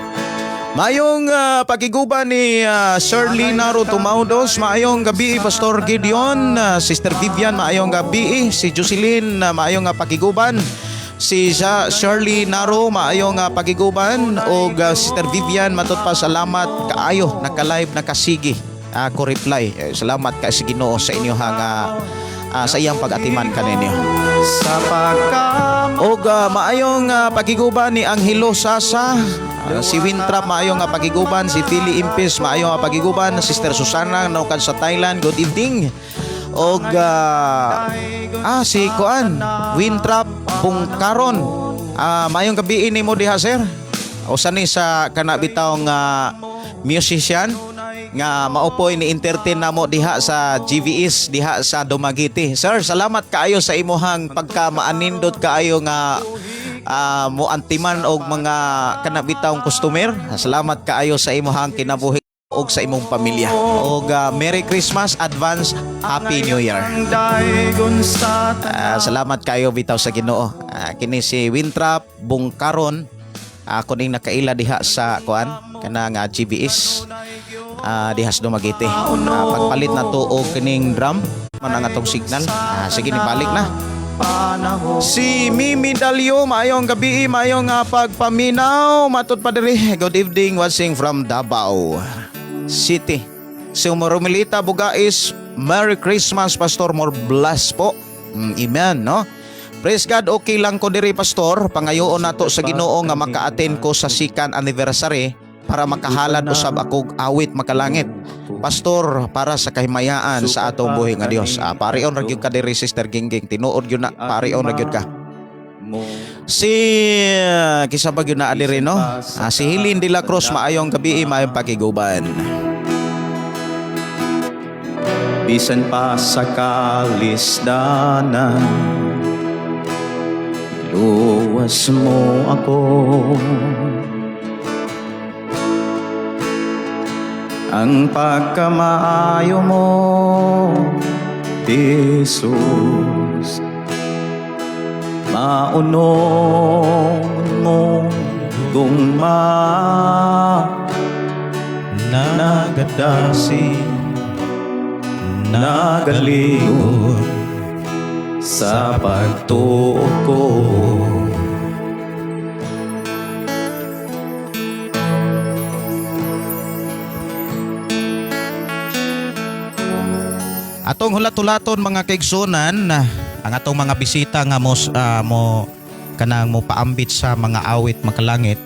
Mayong pagiguban ni Shirley Naro Tumaudos, maayong gabi Pastor Gideon, Sister Vivian, maayong gabi, si Jocelyn, maayong pagiguban, si Shirley Naro, maayong pagiguban, o Sister Vivian, matut pa salamat kaayo, naka-live, nakasigi, ako reply, salamat ka sa Ginoo sa inyo sa iyang pag-atiman kaninyo. Og maayong pagiguban ni Angelo Sasa, si Wintrap maayong pagiguban, si Philly Impis maayong pagiguban, Sister Susana naukan sa Thailand, good evening. Og si Kuan Wintrap Bungkaron, maayong gabi ini mo diha sir. Usa ni sa kana bitaw nga musician nga maupoy ni entertain namo diha sa GVS diha sa Dumaguete. Sir, salamat kaayo sa imuhang pagkamaanindot kaayo nga mo antiman og mga kanabitawng customer. Salamat kaayo sa imuhang kinabuhi og sa imong pamilya. Og Merry Christmas, advance Happy New Year. Salamat kaayo bitaw sa Ginoo. Kini si Wintrap Bungkaron, ako ning nakaila diha sa kuan kana nga GVS diha sa Dumaguete. Pagpalit na to og kining drum man ang atong signal. Sige ni balik na. Si Mimi Dalio, maayong gabi, maayong pagpaminaw, matud pa diri. Good evening, watching from Davao City. Si Romilita Bugais, Merry Christmas Pastor, more bless po. Amen, no? Praise God, okay lang ko diri Pastor. Pangayoon nato sa Ginoo nga maka-attend ko sa second anniversary para makahalad usab akog awit makalangit. Pastor, para sa kahimayaan sa atong buhi nga Dios. Parion ra gyud ka diri Sister Gingging, tinuod gyud na, parion ra gyud ka. Si kisa ba gyud na adiri no? Si Hilin de la Cruz, maayong gabi, maayong pakiguban. Bisan pa sa kalisdanan, luwas mo ako. Ang pagkamaayo mo, Jesus, maunon mo gungma nagadasi nagalingon sa pagtuo ko. Atong hulat-hulaton mga kaigsunan, ang atong mga bisita nga mo kanang mo paambit sa mga awit makalangit.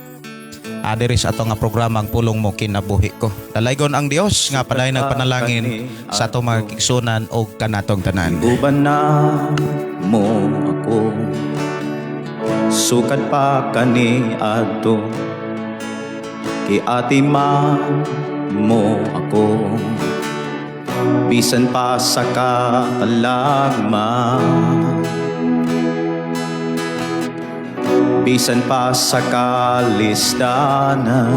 Diri sa atong nga programang Pulong Mo Kinabuhi Ko. Dalaygon ang Dios nga paday nagpanalangin sa atong mga kaigsunan o kanatong tanan. Uban na mo ako, sukat pa kani ato, kiatiman mo ako. Bisan pa sa katalagma, bisan pa sa kalisdanan.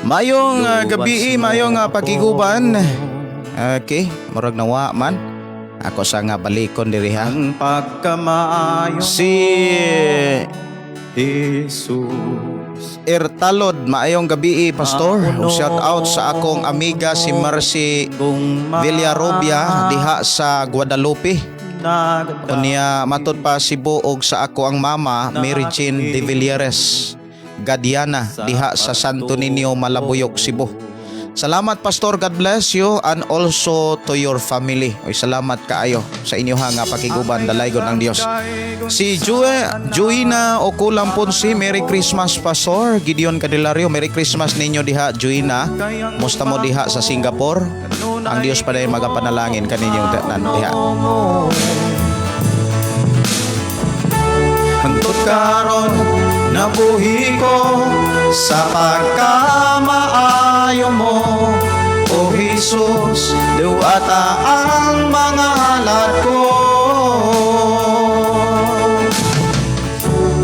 Mayong gabi, mayong pagiguban. Okay, murag nawa man. Ako sa nga balikon diri ha. Ang pagkamaayo Si Jesus, Ertalod, maayong gabi Pastor. Shout out sa akong amiga si Mercy Villarobia diha sa Guadalupe. Unya matod pa si buog sa ako ang mama Mary Jane de Villeres Gadiana diha sa Santo Niño, Malabuyok, Cebu. Salamat Pastor, God bless you and also to your family. Oy, salamat kaayo sa inyo nga pakiguban, dalaygon ang Dios. Si Joina Okulam Ponce, Merry Christmas Pastor. Gideon Cadillario, Merry Christmas ninyo diha Joina. Musta mo diha sa Singapore? Ang Dios pa dahil magapanalangin kaninyong tanan diha. karon nabuhi ko sa pagkamaayo mo. O Jesus, duwata ang mga halad ko.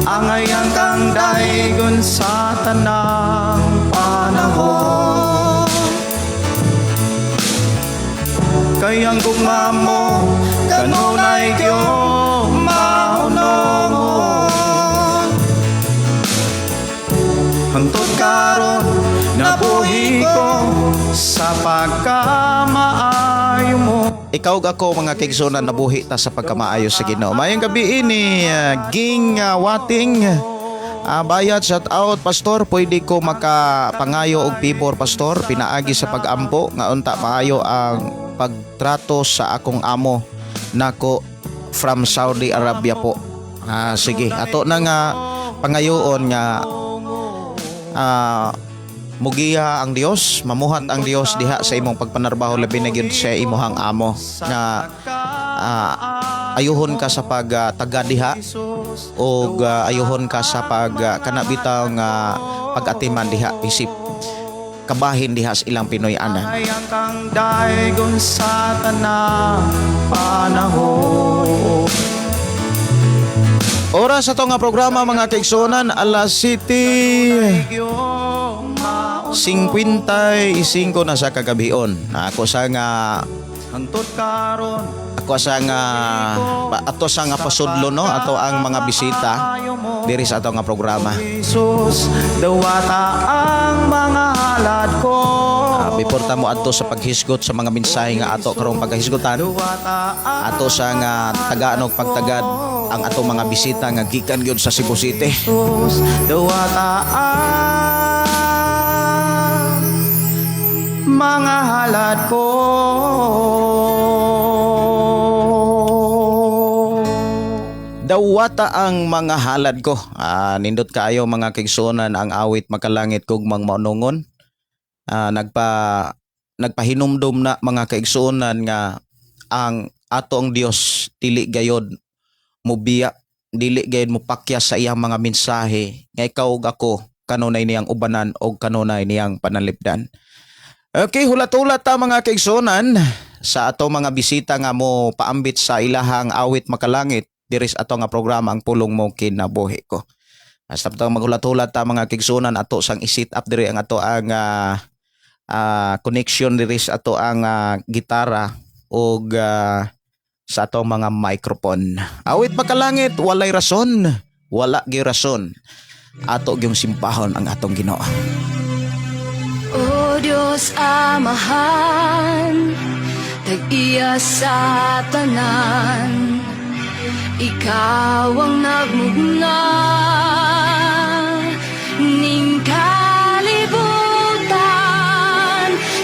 Angayang kang daigon sa tanang panahon. Kayang gugma mo kanunay kyo maunong. Hangtod karon nabuhi ko sa pagkamaayo mo. Ikaw ako mga kaigsunan, nabuhi ta sa pagkamaayo sa Ginoo. Mayang gabi ini ging wating bayad shout out pastor, pwede ko makapangayo og pibor pastor pinaagi sa pagampo nga unta maayo ang pagtrato sa akong amo nako from Saudi Arabia po. Sige, ato na nga pangayoon nga mugiha ang Dios, mamuhat ang Dios diha sa imong pagpanarbaho labi na gyud sa imuhang amo nga ayuhon ka sa pagtaga diha o ayuhon ka sa kanabitaw nga pag-atiman diha isip kabahin diha sa ilang Pinoy anan. Ayang kang daigon sa tanang panahon. Oras sa nga programa mga kaigsunan, alas 7:55 na sa kagabion. Ako sa nga hangtod karon ako sa nga ato sa nga pasudlo no ato ang mga bisita diri sa ato nga programa. Jesus, dawata ang mga halad ko. Before ta mo adto sa paghisgot sa mga mensahe nga ato karong paghisgotan, ato sa nga tagaanog pagtagad ang ato mga bisita nga gikan gyud sa Cebu City. Jesus, dawata ang mga halad ko. Dawata ang mga halad ko. Nindot kaayo mga kaigsunan ang awit makalangit kugmang maunungon. Nagpahinumdum na mga kaigsunan nga ang atong Dios dili gayod mubiya, dili gayod mupakya sa iyang mga mensahe nga ikaw ug ako kanunay niyang ubanan o kanunay niyang panalipdan. Okay, hulat-hulat ta mga kaigsunan sa ato mga bisita nga mo paambit sa ilahang awit makalangit diris ato nga programa ang pulong mo kinabuhi ko. Basta maghulat-hulat ta mga kaigsunan ato sang i-set up diri ang ato ang connection diris ato ang gitara og sa ato mga microphone. Awit makalangit, walay rason, wala gyud rason. Ato gyung simpahon ang atong Ginoo. O Diyos Amahan, tag-iya sa tanan, Ikaw ang nagmugna ning kalibutan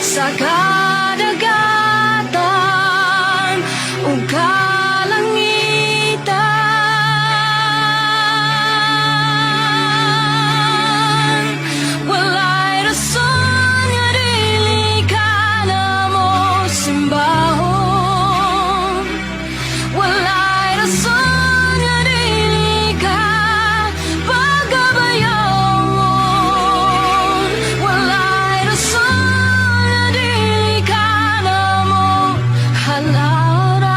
sa kadagatan ug kalangitan. Walay rason nga dili ka na mo simbahon. Walay rason nga dili ka pagabayon. Walay rason nga dili ka na mo halaran.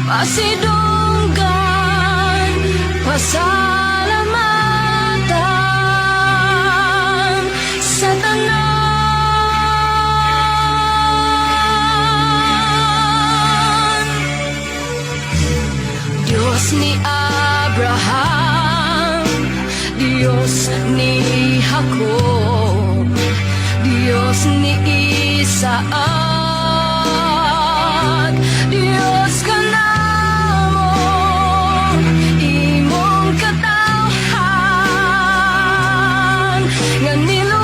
Pasidunggan, pasalamatan sa tanan. Diyos ni Abraham, Diyos ni Jacob, Diyos ni Isaac, Diyos ka namo, imong katawhan nga niluwas.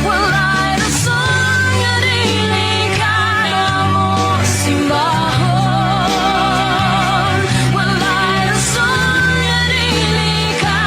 Walay rason nga dili ka namo simbahon. Walay rason nga dili ka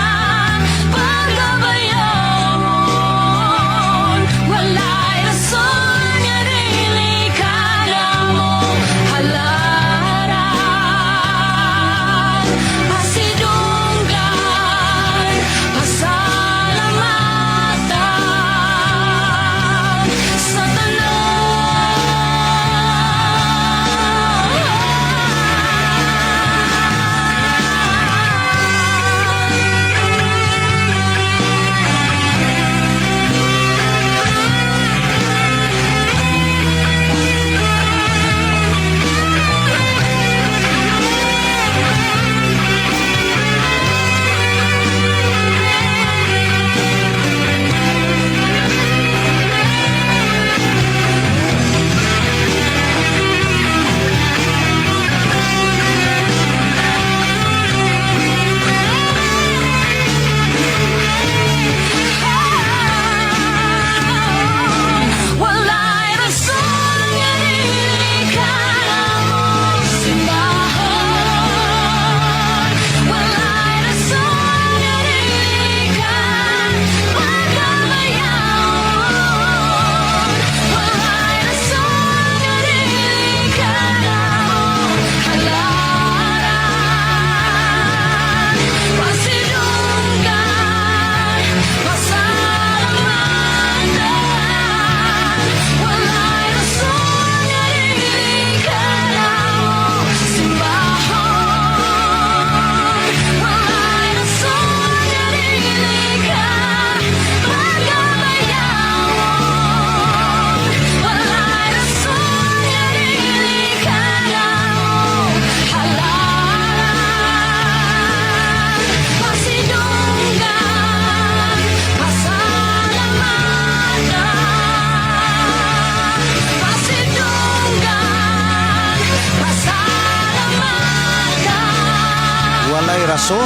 rason.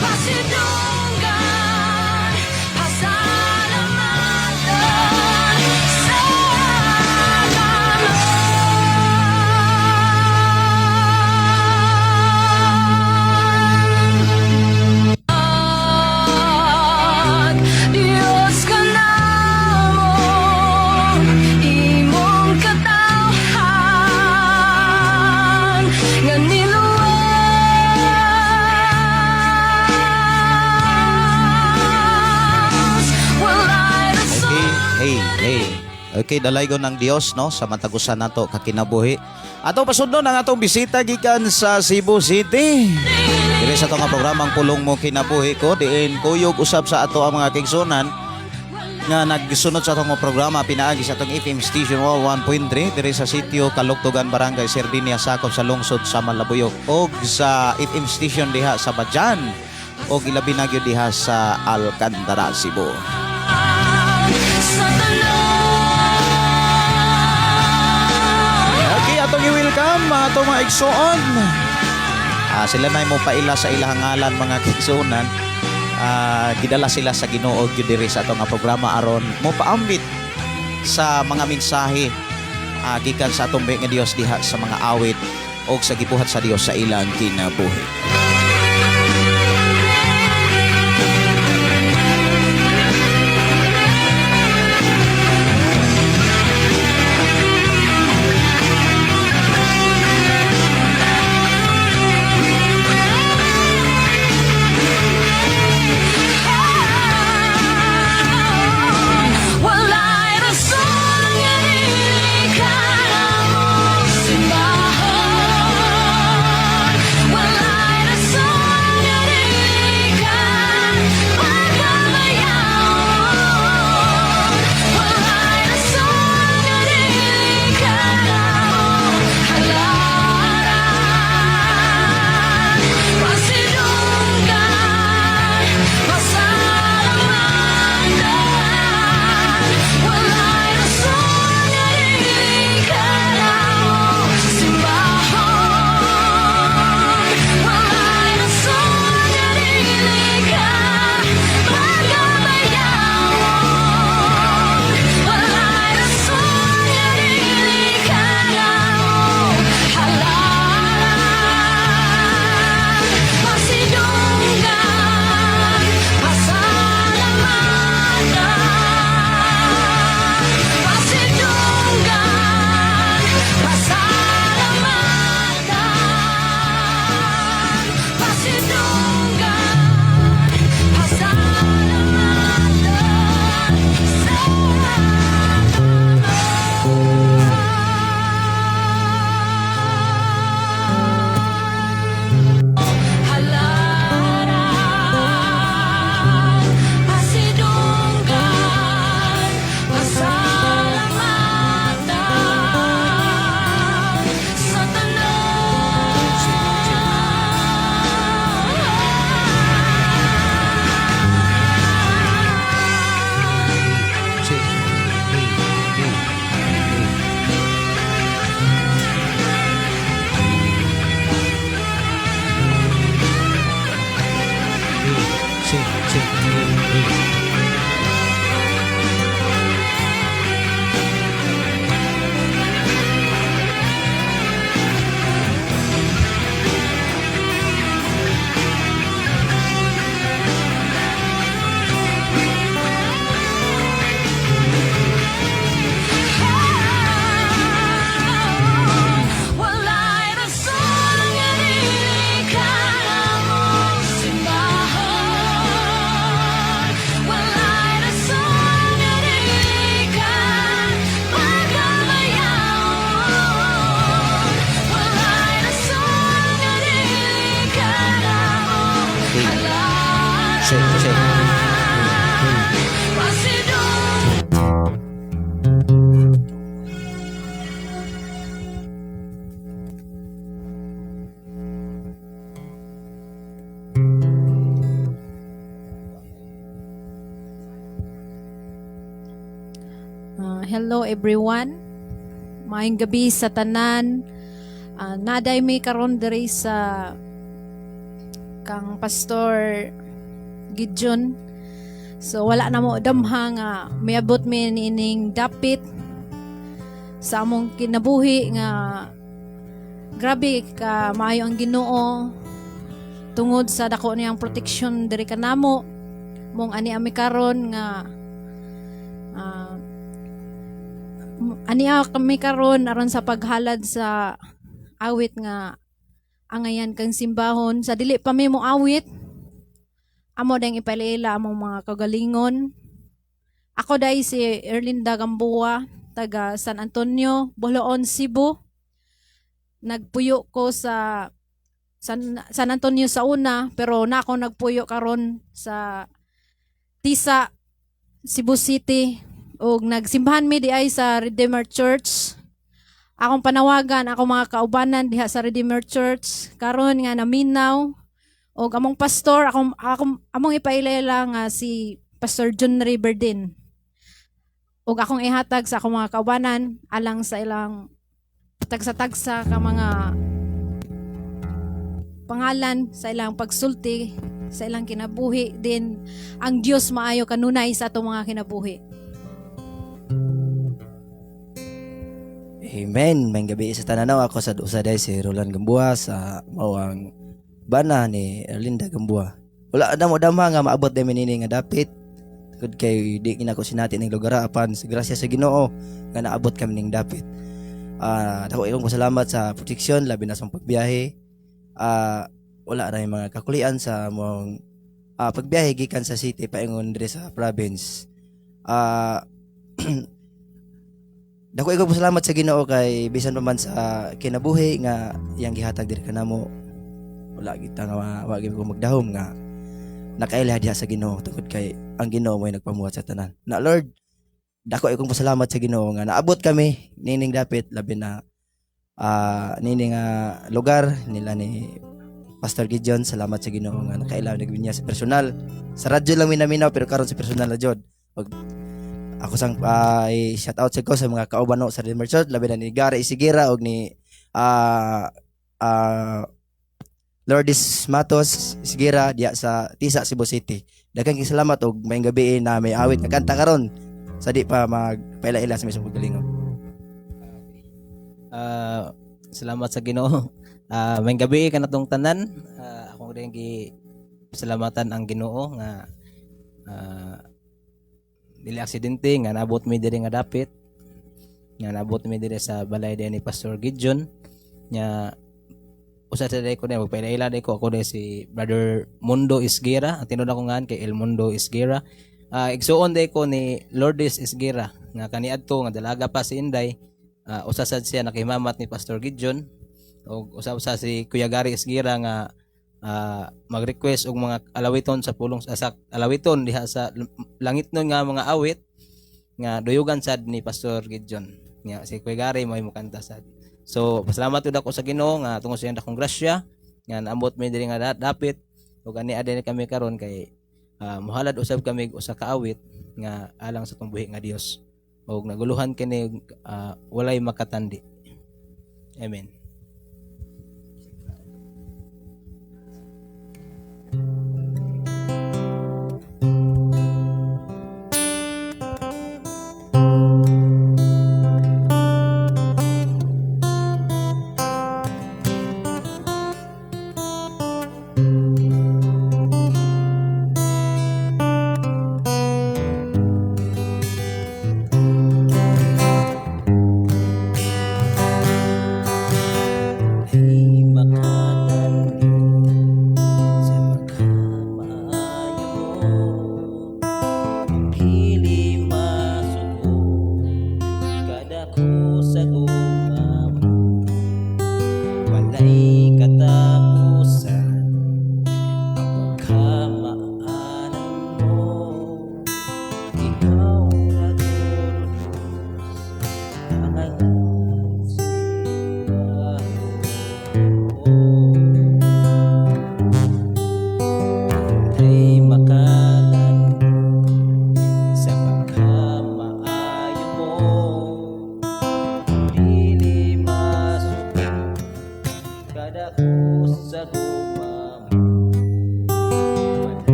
Pasidunggan, pasalamatan sa kanan. Diyos ka namon, imong katawhan nga niluwas. Walay rason. Okay, dalaygon ng Dios no sa matagusan nato kakinabuhi. Ato pasudnon ang atong bisita gikan sa Cebu City. Diri sa atong nga programang Pulong Mo Kinabuhi ko diin kuyog usab sa ato ang mga kigsunan nga nagsunod sa atong mga programa pinaagi sa atong FM station 101.3 diri sa sitio Kaluktugan, Barangay Sardinia, sakop sa lungsod sa Malabuyok og sa FM station diha sa Badyan og ilabi na gyud diha sa Alcantara, Cebu. Sa tanan. Okay, atong i-welcome atong mga igsuon. Sila na mo paila sa ilang ngalan mga kigsuonan. Gidala sila sa Ginoo gyud diri sa atong nga programa aron mo paambit sa mga mensahe gikan sa atong nga Dios diha sa mga awit o sa gibuhat sa Dios sa ilang kinabuhi. Walay rason nga dili ka namon simbahan. Walay rason nga dili ka pagkamayaon. Walay rason nga dili ka namon halaran. Pasidunggan, pasalamatan. Walay rason nga dili ka namon simbahan. Walay rason nga dili ka pagkamayaon. Walay rason nga dili ka namon halaran. Pasidunggan, pasalamatan. Pasidunggan, pasalamatan. Pasidunggan, pasalamatan. Halaran, pasidunggan, pasalamatan sa walay rason nga dili ka namon simbahan. Walay rason nga dili ka pagkamayaon. Walay rason nga dili ka namon halaran. Pasidunggan. Hello everyone. Maayong gabi sa tanan. Naday may karon diri sa kang Pastor Gideon. So wala na mo damha nga miabot mi nining dapit sa among kinabuhi nga grabe ka maayo ang Ginoo tungod sa dako niyang protection diri kanamo mong ani ami karon nga aniya kami karon aron sa paghalad sa awit nga angayan kang simbahon sa dili pa mi mo awit amo dang ipalaila among mga kagalingon. Ako dai si Erlinda Gamboa, taga San Antonio, Bulaon, Cebu. Nagpuyo ko sa San Antonio sa una, pero na ako nagpuyo karon sa Tisa, Cebu City. Og nagsimbahan mi di ay sa Redeemer Church. Akong panawagan, ako mga kaubanan diha sa Redeemer Church, karon nga naminaw. Og among pastor, among ipailela nga si Pastor John Riverdin. Og akong ihatag sa akong mga kaubanan alang sa ilang tagsa-tagsa ka mga pangalan sa ilang pagsulti sa ilang kinabuhi din ang Dios maayo kanunay sa atong mga kinabuhi. Amen. May gabi sa tananaw ako sa usaday si Roland Gamboa sa mawang bana ni Erlinda Gamboa. Wala na mo damha nga maabot dami nini nga dapit. Kud kay di kinako sinati ning lugar apan sa grasya sa Ginoo nga naabot kami ning dapit. Dako ilong pasalamat sa protection labi na sa pagbiyahe. Wala na yung mga kakulian sa mong pagbiyahe gikan sa city paingon dire sa province. Dako ikaw pasalamat sa Ginoo kay bisan pa man sa kinabuhi nga iyang gihatag diri kanamo. Wala kita nga wagi ko magdahom nga nakaila diha sa Ginoo tungod kay ang Ginoo mo'y nagpamuhat sa tanan. Na Lord, dako ikong pasalamat sa Ginoo nga naabot kami nining dapit labi na nining lugar nila ni Pastor Gideon. Salamat sa Ginoo nga nakaila nagbinya sa personal. Sa radyo lang minaminaw pero karon sa personal na jud. Ako sang shout out sa ko sa mga kaubano sa Redeemer Church labi na ni Gary Isigira og ni Lourdes Matos Isigira diya sa Tisa, Cebu City. Daghang salamat og may gabi na may awit nga kanta karon sa di pa magpaila-ila sa mismong pagalingon. Salamat sa Ginoo. May gabi kanatong tanan. Akong rin salamatan ang Ginoo nga dili aksidente nga naabot mi diri nga dapit. Nga naabot mi diri sa balay ni Pastor Gideon. Nya usa sa day ko na magpaila day ko ako day si Brother Mundo Isguera. Ang tinud ako ngan kay El Mundo Isguera. Igsuon day ko ni Lourdes Isguera nga kaniadto nga dalaga pa si Inday. Usa sad siya nakimamat ni Pastor Gideon og usa si Kuya Gary Isguera nga mag-request og mga alawiton sa pulong sa alawiton diha sa langit nun nga mga awit nga duyugan sad ni Pastor Gideon. Nga si Kuya Gary mo mukanta sad. So pasalamat ud ako sa Ginoo nga tungod sa iyang dakong grasya nga naambot mi diri nga dapit ug ani adin kami karon kay mohalad usab kami usa ka awit nga alang sa tong buhi nga Dios ug naguluhan kini walay makatandi. Amen.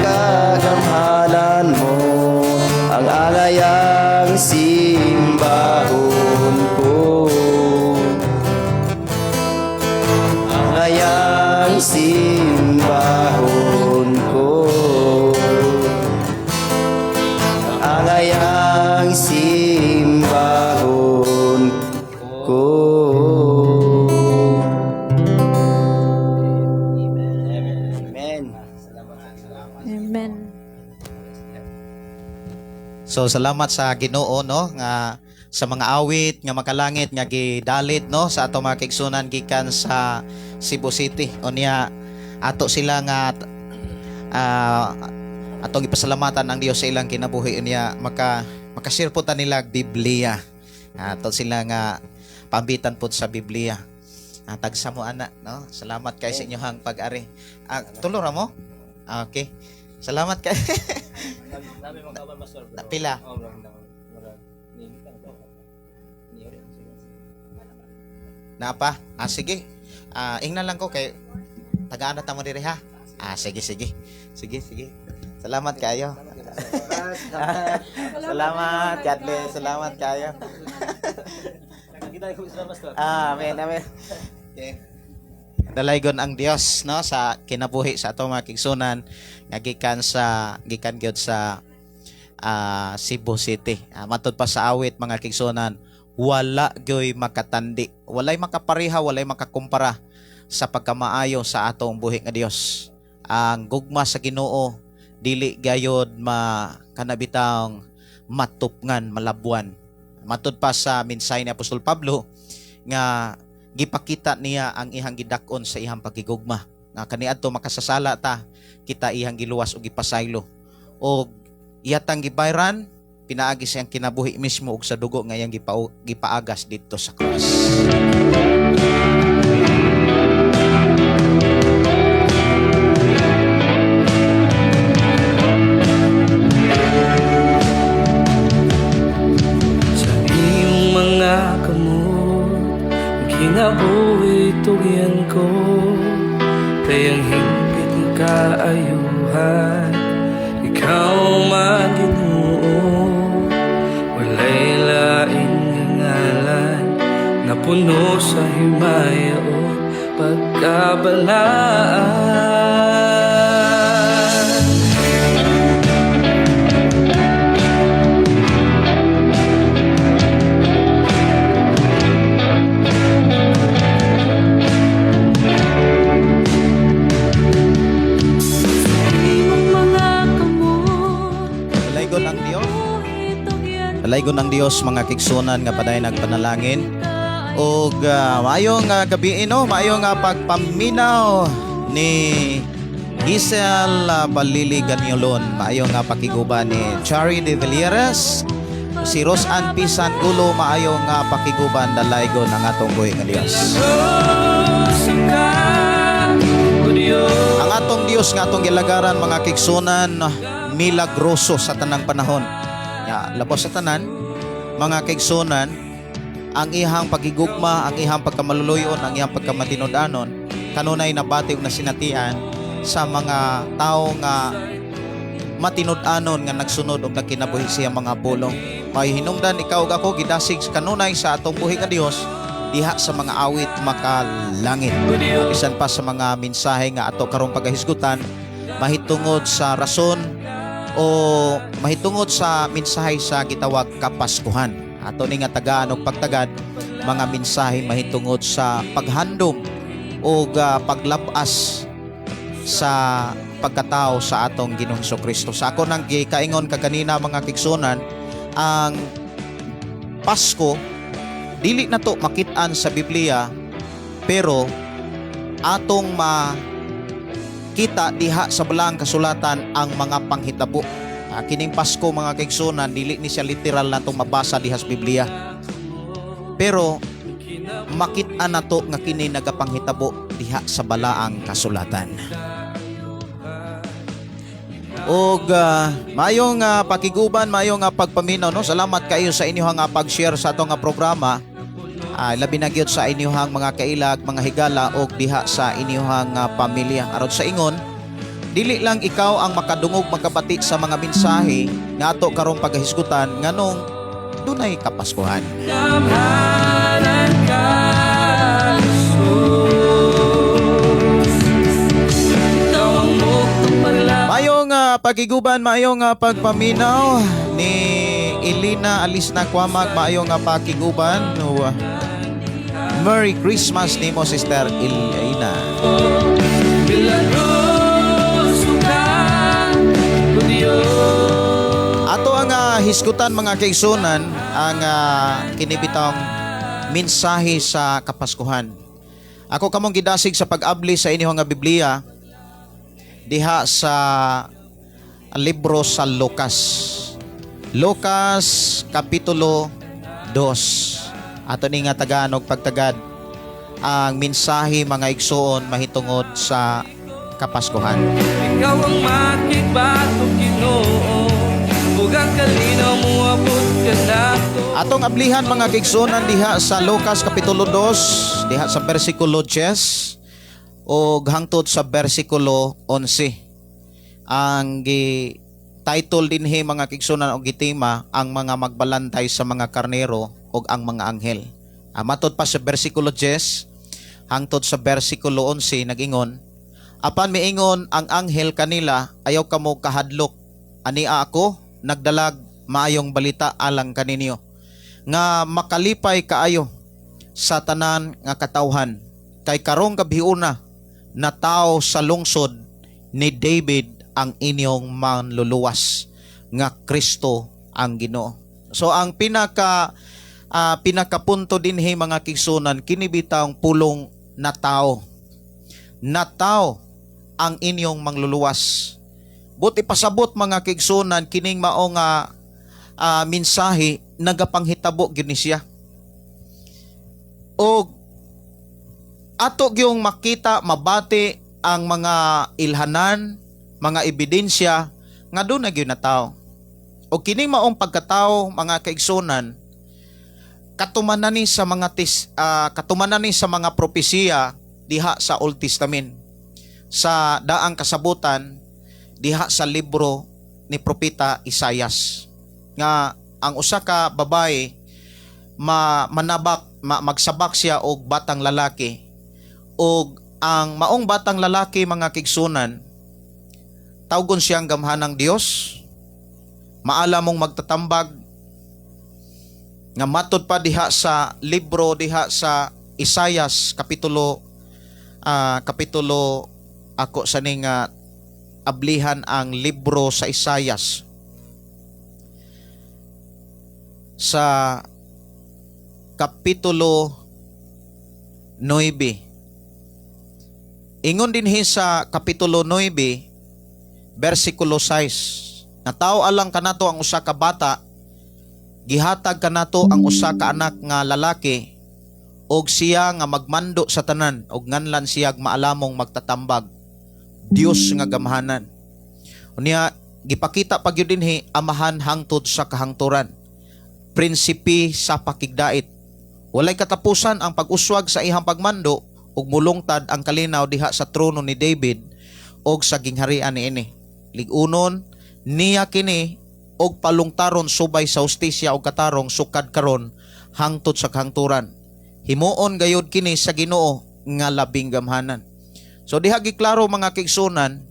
kagamhanan mo, ang angayang simbahon ko. Angayang simbahon ko, angayang simbahon ko. Amen. Amen. So salamat sa Ginoo no nga sa mga awit nga makalangit nga gidalit no sa ato mga kaigsunan gikan sa Cebu City. Unya ato sila nga atong ipasalamatan ang Dios sa ilang kinabuhi unya makashare po ta nila Biblia. Ato sila nga pambitan po sa Biblia. Tagsa mo ana no. Salamat kay sa inyohang pag-ari. Tulora mo? Okay. Salamat kay Pila. Napa? Sige. Ingnan lang ko kay tagaan na tamo diri ha. Sige. Salamat kayo. Salamat, God bless. Salamat kayo. Amen. Okay. Dalaygon ang Dios no sa kinabuhi sa ato mga kigsunan nga gikan gyud sa Cebu City. Matud pa sa awit mga kigsunan, wala gyoy makatandi, walay makapareha, walay makakumpara sa pagkamaayo sa atong buhi nga Dios. Ang gugma sa Ginoo dili gayod makanabitang matupngan, malabuan. Matud pa sa mensahe ni Apostol Pablo nga gipakita niya ang ihang gidakon sa ihang pagigugma. Nga kaniadto makasasala ta, kita ihang giluwas o gipasaylo. O iyatang gibayran, pinaagi siyang kinabuhi mismo og sa dugo nga iyang gipaagas dito sa cross. Sa iyong mga kamot, kinabuhi tugyan ko, kayang hingpit ng kaayuhan. Ikaw Ginoo, walay laing ngalan na puno sa himaya o pagkabalaan. Dalaygon ang Dios mga kigsunan nga paday nagpanalangin og maayong gabi no, maayong pagpaminaw ni Gisel Balili Ganyolon, maayong pakiguban ni Chari de Villeras, si Rosan Pisan Gulo, maayong pakiguban. Dalaygon ang atong buhi nga Dios. Ang atong Dios nga atong gilagaran mga kigsunan, milagroso sa tanang panahon. Labos sa tanan mga kaigsunan, ang ihang pagigugma, ang ihang pagkamaluluyon, ang ihang pagkamatinud-anon kanunay nabati na sinatian sa mga tao nga matinud-anon nga nagsunod og nagkinabuhi siya mga pulong. May hinungdan ikaw ug ako gidasig kanunay sa atong buhi nga Dios diha sa mga awit makalangit. Bisan pa sa mga mensahe nga ato karong pagahisgutan mahitungod sa rason o mahitungod sa mensahe sa gitawag kapaskuhan. Ato ni nga tagaan og pagtagad mga mensahe mahitungod sa paghandom o paglabas sa pagkatao sa atong Ginoong Kristo. Sa ako nang gikaingon kaganina mga kigsunan, ang Pasko dili na to makit-an sa Biblia, pero atong kita diha sa balang kasulatan ang mga panghitabo. Kining Pasko mga kaigsunan, dili ni siya literal na itong mabasa diha sa Biblia, pero makit-an na to nga kini nagapanghitabo diha sa balaang kasulatan. Og mayong pakiguban, mayong pagpaminaw no. Salamat kayo sa inyong pag-share sa atong programa. Labi na gyud sa inyong mga kailag, mga higala og diha sa inyong pamilya. Aron sa ingon, dili lang ikaw ang makadungog magkabati sa mga mensahe nga ato karong pagahisgutan nganong dunay kapaskuhan. Kamhalan ka, Jesus. Ikaw ang muktong paglaban. Mayong pagiguban, mayong pagpaminaw ni Elena Alisna Kwamag, mayong pakiguban. Merry Christmas nimo Sister Elena. Milagroso ka, o Diyos. Ato ang hisgutan mga kaigsunan ang kinibitang mensahe sa Kapaskuhan. Ako kamong gidasig sa pag-abli sa inyong nga Biblia diha sa libro sa Lucas. Lucas Kapitulo 2. Ato ni nga Tagalog pagtagad ang mensahe mga igsoon mahitungod sa Kapaskuhan. Ikaw ang makibato, Ginoo, ug ang kalinaw mo abot ka nato. Atong ablihan mga kaigsunan diha sa Lucas Kapitulo 2, diha sa versikulo 10 o hangtod sa versikulo 11. Ang title dinhi mga kaigsunan o gitima ang mga magbalantay sa mga karnero o ang mga anghel. Matod pa sa versikulo 10 hangtod sa versikulo 11 nagingon, apan miingon ang anghel kanila, ayaw kamo kahadlok, ania ako nagdalag maayong balita alang kaninyo nga makalipay kaayo sa tanan nga katawhan, kay karong gabhiuna na tao sa lungsod ni David ang inyong manluluwas nga Kristo ang Ginoo. So ang pinakapunto dinhi mga kigsunan kini bitang pulong na tao. Na tao ang inyong mangluluwas. Buti pasabot mga kigsunan kining mao nga mensahe nagapanghitabo gyud ni siya. O ato gyung makita mabati ang mga ilhanan, mga ebidensya nga doon na gyud na tao. O kining maong pagkatao mga kaigsunan katumanan ni sa mga propesiya diha sa Old Testament, sa daang kasabutan diha sa libro ni propeta Isaias nga ang usa ka babae magsabak siya og batang lalaki, og ang maong batang lalaki mga kigsunan tawgon siyang gamhanang Dios, maala mong magtatambag nga matod pa diha sa libro diha sa Isaias kapitulo ako sa ning ablihan ang libro sa Isaias sa kapitulo 9. Ingon dinhi sa kapitulo 9 versikulo 6, na tao alang kanato ang usa ka bata, gihatag kanato ang usa ka anak nga lalaki, og siya nga magmando sa tanan, og nganlan siya maalamong magtatambag, Dios nga gamhanan. Unya gipakita pa gyud dinhi amahan hangtod sa kahangturan, prinsipe sa pakigdait. Walay katapusan ang pag-uswag sa ihang pagmando, ug mulungtad ang kalinaw diha sa trono ni David og sa gingharian niini. Ligunon niya kini og palungtaron subay sa hustisya og katarong sukad karon hangtod sa kahangturan. Himuon gayud kini sa Ginoo nga labing gamhanan. So diha giklaro mga kigsunan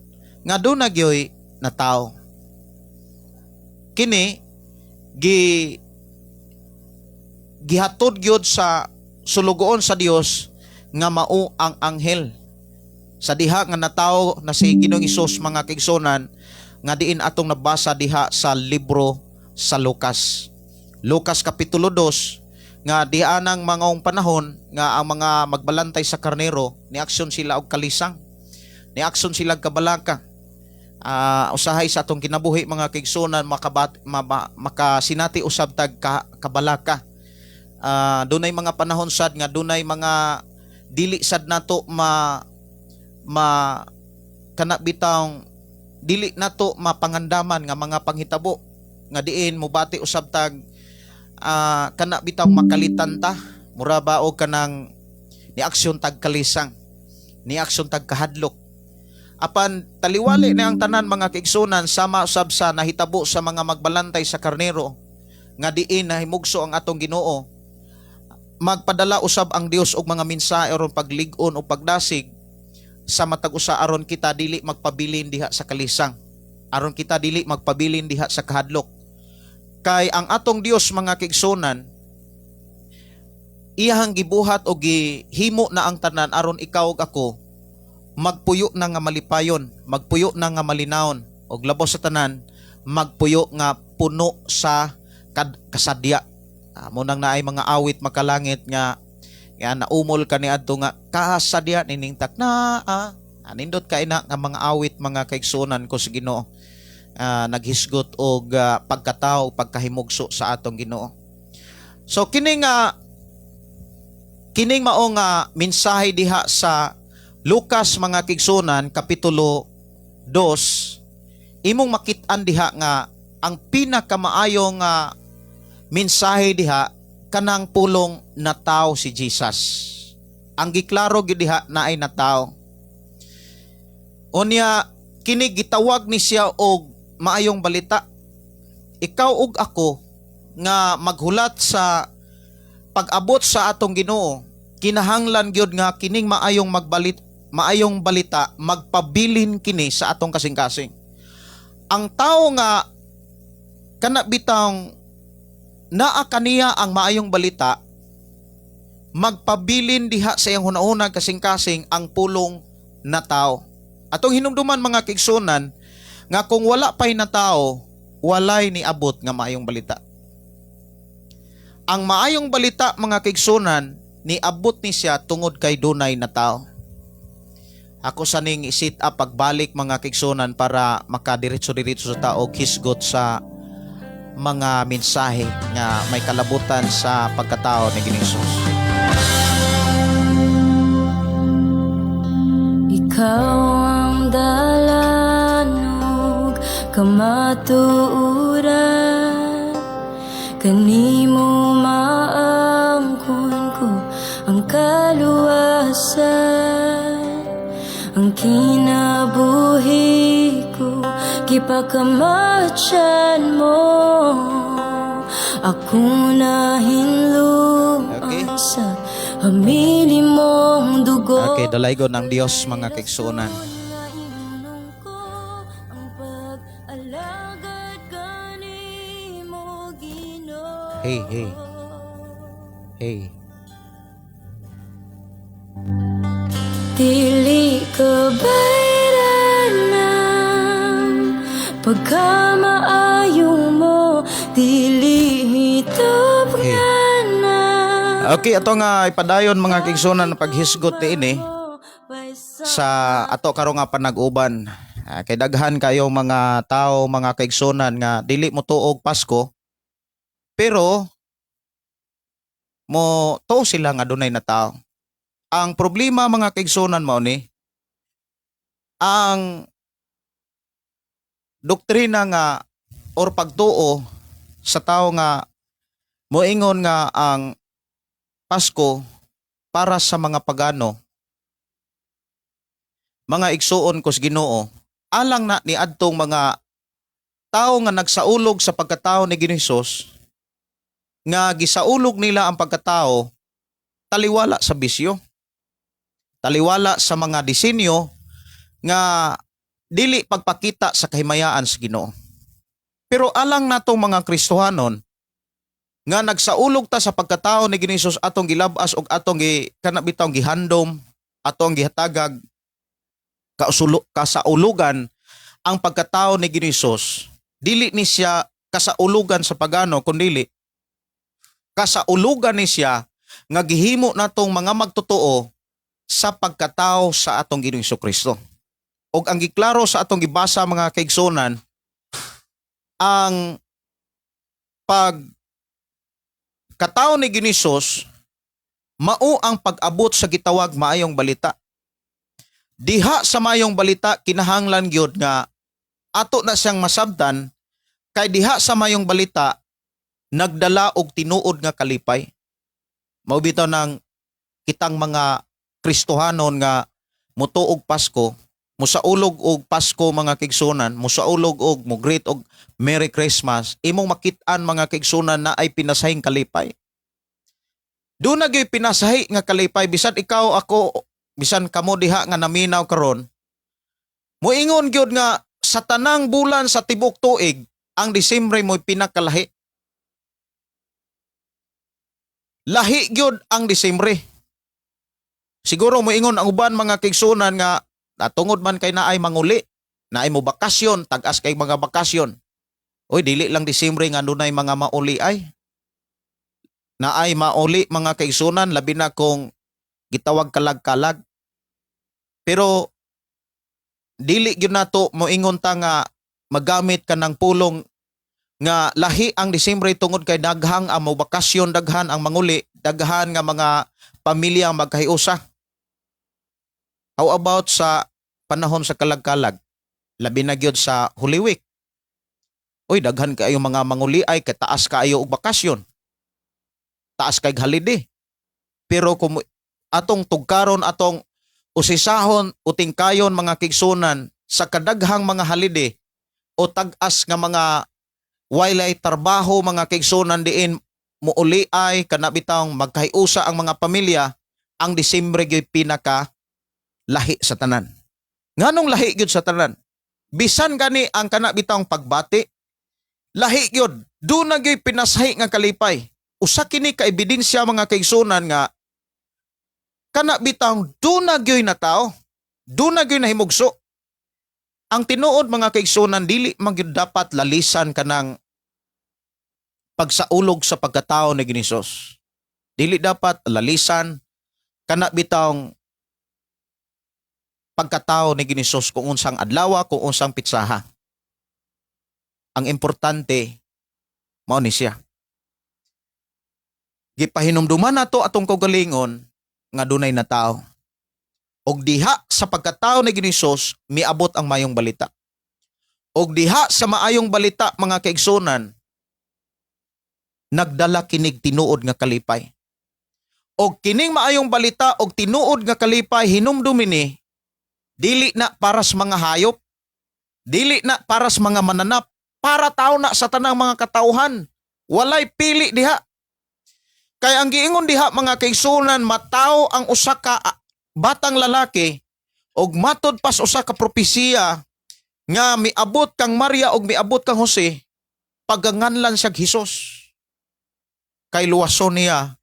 nga doon na gyoy na tao. Kini gihatod gyud sa sulugoon sa Dios nga mao ang anghel. Sa diha nga natawo na si Ginoong Hesus mga kigsunan nga diin atong nabasa diha sa libro sa Lucas. Lucas kapitulo 2 nga dianang mangong panahon nga ang mga magbalantay sa karnero ni aksyon sila og kalisang. Ni aksyon sila kabalaka. Usahay sa atong kinabuhi mga kigsunan makasinati usab tag kabalaka. Dunay mga panahon sad nga dunay mga dili sad nato kanabitang dili nato mapangandaman nga mga panghitabo nga diin mubati usab tag kana bitaw makalitan ta mura ba og kanang ni aksyon tag kalisang, ni aksyon tag kahadlok. apan taliwali na ang tanan mga kaigsunan sama usab sa nahitabo sa mga magbalantay sa karnero nga diin na himugso ang atong Ginoo. Magpadala usab ang Dios og mga mensahe aron paglig-on o pagdasig sa matag usa aron kita dili magpabilin diha sa kalisang, aron kita dili magpabilin diha sa kahadlok. Kay ang atong Dios mga kaigsunan, iyahang gibuhat o gihimo na ang tanan aron ikaw ug ako magpuyo na nga malipayon, magpuyo na nga malinawon, og labaw sa tanan magpuyo nga puno sa kasadya. Amo nang naay mga awit makalangit nga naumol ka ni adto nga kasadya niningtak na nindot kay na nga mga awit mga kaigsunan ko sa Ginoo. Naghisgot og pagkatao, pagkahimugso sa atong Ginoo. So kining mao nga mensahe diha sa Lucas mga kaigsunan kapitulo 2, imong makit-an diha nga ang pinakamaayong mensahe diha kanang pulong na tao si Jesus. Ang giklaro gid diha na ay na tao. Unya kini gitawag ni siya og maayong balita. Ikaw ug ako nga maghulat sa pag-abot sa atong Ginoo, kinahanglan gyud nga kining maayong balita magpabilin kini sa atong kasing-kasing. Ang tao nga kana bitang naa kaniya ang maayong balita, magpabilin diha sa iyang hunahunag kasing-kasing ang pulong na tao. Atong hinumduman mga kaigsunan nga kung wala pay na tao, walay niabot nga maayong balita. Ang maayong balita mga kaigsunan, niabot ni siya tungod kay dunay na tao. Ako saning isit up pagbalik mga kaigsunan para makadiretso-diretso sa tao hisgot sa mga mensahe nga may kalabutan sa pagkatao ni Ginoo. Ikaw ang dalanog kamatuuran, kanimo maangkon ko ang kaluwasan, ang kinabuhi ko gipakamatyan mo, ako na hinluan sa hamili mong dugo. Okay, dalaygon ng Dios mga kaigsunan. Hey. Dili ka bayran ng pagkamaayo mo, dili hitap nga na. Okay, ato nga ipadayon mga kaigsunan na paghisgot ni ini sa ato karon nga panag-uban. Kay daghan kayo mga tao, mga kaigsunan nga dili mo tuog Pasko, pero mo to sila nga dunay na tao. Ang problema mga kaigsunan mao ni ang doktrina nga or pagtuo sa tao nga moingon nga ang Pasko para sa mga pagano, mga igsuon ko sa Ginoo, alang na ni adtong mga tao nga nagsaulog sa pagkatao ni Ginoong Hesus, nga gisaulog nila ang pagkatao taliwala sa bisyo, taliwala sa mga disenyo nga dili pagpakita sa kahimayaan sa Ginoo. Pero alang natong mga Kristohanon nga nagsaulog ta sa pagkatao ni Ginoong Hesus, atong gilabas og atong kanabitang gihandom, atong gihatagag kasaulugan ang pagkatao ni Ginoong Hesus. Dili ni siya kasaulugan sa pagano, kundi kasaulugan ni siya nga gihimo natong mga magtotoo sa pagkatao sa atong Ginoong Hesukristo. Og ang giklaro sa atong gibasa mga kaigsunan, ang pagkatao ni Ginoong Hesus mao ang pag-abot sa gitawag maayong balita. Diha sa maayong balita kinahanglan gyud nga ato na siyang masabtan, kay diha sa maayong balita nagdala og tinuod nga kalipay. Mao bitaw nang kitang mga Kristohanon nga motuog Pasko, musaulog og Pasko mga kaigsunan, musaulog og mo greet og Merry Christmas, imong makit-an mga kaigsunan na ay pinasahing kalipay. Doon na gyud pinasahi nga kalipay, bisan ikaw ako, bisan kamo diha nga naminaw karon. Moingon gyud nga sa tanang bulan sa tibok tuig, ang Disyembre mo'y pinakalahi. Lahi gyud ang Disyembre. Siguro moingon ang uban mga kaigsunan nga natungod man kay naay manguli, naay mo bakasyon, tag-as kay mga bakasyon. Oy, dili lang Disyembre nga dunay mga mauli ay. Naay mauli mga kaigsunan, labi na kung gitawag kalag-kalag. Pero dili gyud nato moingon ta nga magamit ka ng pulong nga lahi ang Disyembre tungod kay daghang ang mo bakasyon, daghan ang manguli, daghan nga mga pamilya ang magkahiusa. How about sa panahon sa kalag-kalag? Labi na gyud sa Holy Week. Oy, daghan kaayo mga manguli ay kataas kaayo og bakasyon. Taas kay holiday. Pero kung atong tugkaron, atong usisahon, utingkayon mga kigsunan sa kadaghang mga holiday o tag-as nga mga walay trabaho mga kaigsunan diin muuli ay kanabitang magkahiusa ang mga pamilya, ang Disyembre gyud pinaka lahi sa tanan. Nganong lahi gyud sa tanan? Bisan gani ang kanabitang pagbati, lahi gyud, do na gyud pinasahi nga kalipay. Usa kini ka ebidensya mga kaigsunan nga kanabitang do na gyud na tao, do na gyud na himugso. Ang tinuod mga kaigsunan, dili man gyud dapat lalisan kanang pagsaulog sa pagkatao ni Ginisos. Dili dapat lalisan kana bitawng pagkatao ni Ginisos kung unsang adlaw, kung unsang pitsaha. Ang importante mao ni siya. Gipahinumduman nato atong kaugalingon nga dunay na tao. Og diha sa pagkatao ni Ginisos miabot ang mayong balita. Og diha sa maayong balita mga kaigsunan, nagdala kinig tinuod nga kalipay. Og kining maayong balita og tinuod nga kalipay hinumdumi ni dili na para sa mga hayop, dili na para sa mga mananap, para tao na sa tanang mga katauhan. Walay pili diha. Kay ang giingon diha mga kaigsunan, mataw ang usa ka batang lalaki og matod pas usa ka propesiya nga miabot kang Maria og miabot kang Jose, paganganlan siya Hesus. Kay luwason niya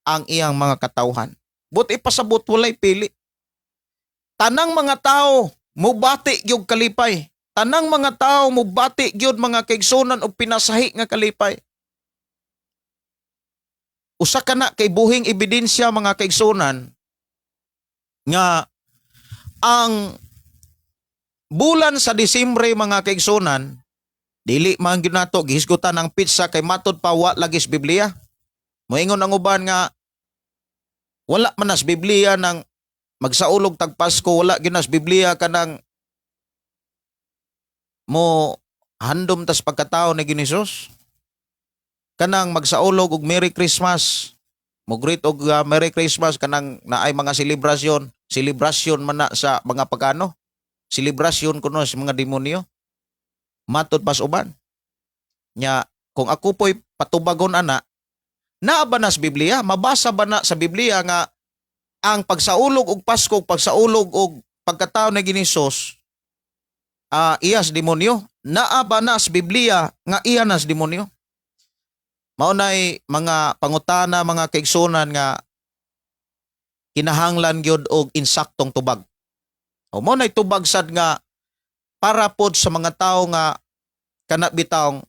ang iyang mga katauhan. But ipasabot walay pili. Tanang mga tao mubati gyud kalipay. Tanang mga tao mubati gyud mga kaigsunan og pinasahi nga kalipay. Usa ka na kay buhing ebidensya mga kaigsunan nga ang bulan sa Disyembre mga kaigsunan, dili man gyud nato gihisgutan ang pizza kay matod pa wa lagis Biblia. Moingon ang uban nga wala man nas Biblia nang magsaulog tag Pasko, wala gyud nas Biblia kanang mo handom tas pagkatao ni Ginisos. Kanang magsaulog og Merry Christmas, mo greet og Merry Christmas kanang naay mga selebrasyon man na sa mga pagano. Selebrasyon kuno sa mga demonyo. Matod pas uban. Nya kung ako po'y patubagon ana, naa ba na sa Biblia? Mabasa ba na sa Biblia nga ang pagsaulog og Pasko, pagsaulog og pagkatao ni Ginisos, iyas demonyo? Naa ba na sa Biblia nga iya nas demonyo? Maunay mga pangutana mga kaigsunan nga kinahanglan gyud og insaktong tubag. O maunay tubag sad nga para pod sa mga tao nga kana bitawng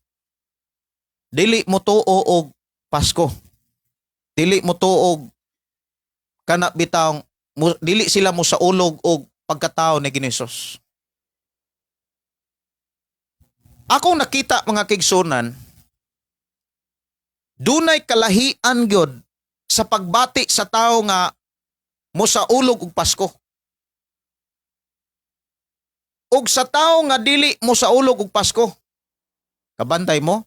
dili mo tuo og Pasko. Dili mo tuog kana bitawng dili sila mo sa ulog og pagkatao ni Ginisos. Akong nakita mga kaigsunan, dunay kalahian gyud sa pagbati sa tao nga mo sa ulog og Pasko. Og sa tao nga dili mo sa ulog og Pasko. Kabantay mo?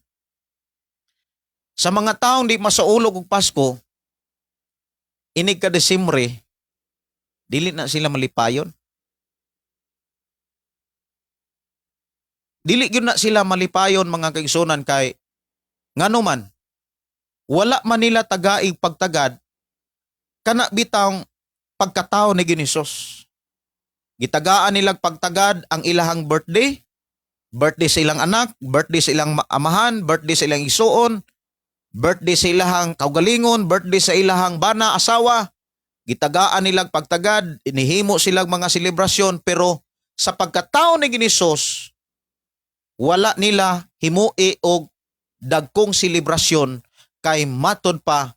Sa mga taong di masaulog og Pasko, inig ka Disyembre, dili na sila malipayon. dili gyud na sila malipayon mga kaigsunan kay ngano man wala man nila tagaig pagtagad kana bitang pagkatao ni Hesus. Gitagaan nilang pagtagad ang ilahang birthday sa ilang anak, birthday sa ilang amahan, birthday sa ilang isuon, birthday sa ilahang kaugalingon, birthday sa ilahang bana, asawa. Gitagaan nilang pagtagad, inihimo silang mga selebrasyon, pero sa pagkatao ni Hesus, wala nila himui og dagkong selebrasyon kay matod pa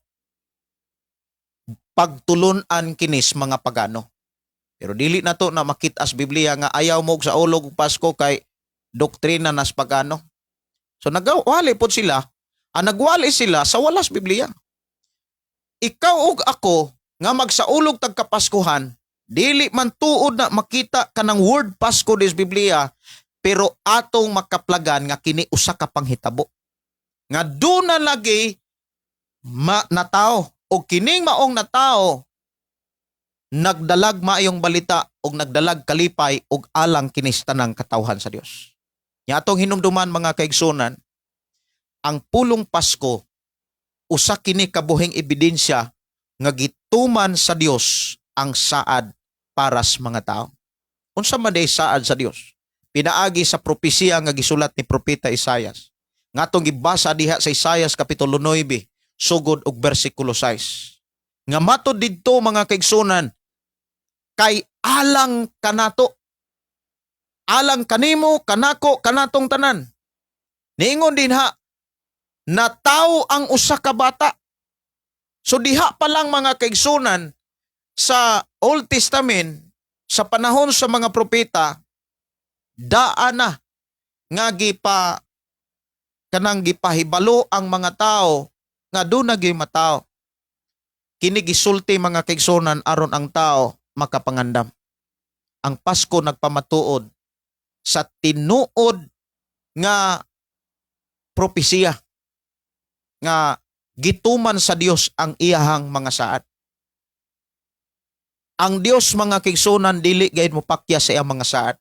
pagtulunan kinis mga pagano. Pero dili na to na makita sa Biblia nga ayaw mo sa ulog ug Pasko kay doktrina nas pagano. So nagwali pod sila, nagwali sila sa walas Biblia. Ikaw ug ako nga magsaulog tag kapaskuhan, dili man tuod na makita kanang word Pasko dis Biblia, pero atong makaplagan nga kini usa ka panghitabo. Nga do na lagi natao o kining maong natao nagdalag maayong balita o nagdalag kalipay o alang kinistanang katawhan sa Dios. Nya atong hinumduman mga kaigsunan, ang pulong Pasko usa kini kabuhing ebidensya nga gituman sa Dios ang saad para sa mga tao. Unsa man day saad sa Dios? Pinaagi sa propesiya nga gisulat ni propeta Isaias. Ngatong gibasa diha sa Isaias kapitulo 9 sugod og bersikulo 6. Nga matod didto mga kaigsunan, kay alang kanato, alang kanimo, kanako, kanatong tanan. Niingon din ha, na tao ang usa ka bata. So diha pa lang mga kaigsunan sa Old Testament, sa panahon sa mga propeta, daan na nga kanang gipahibalo ang mga tao nga doon naging matao. Kini gisulti mga kaigsunan aron ang tao makapangandam. Ang Pasko nagpamatuod sa tinuod nga propesiya nga gituman sa Dios ang iyahang mga saad. Ang Dios mga kaigsunan dili gayud mopakya sa iyang mga saad.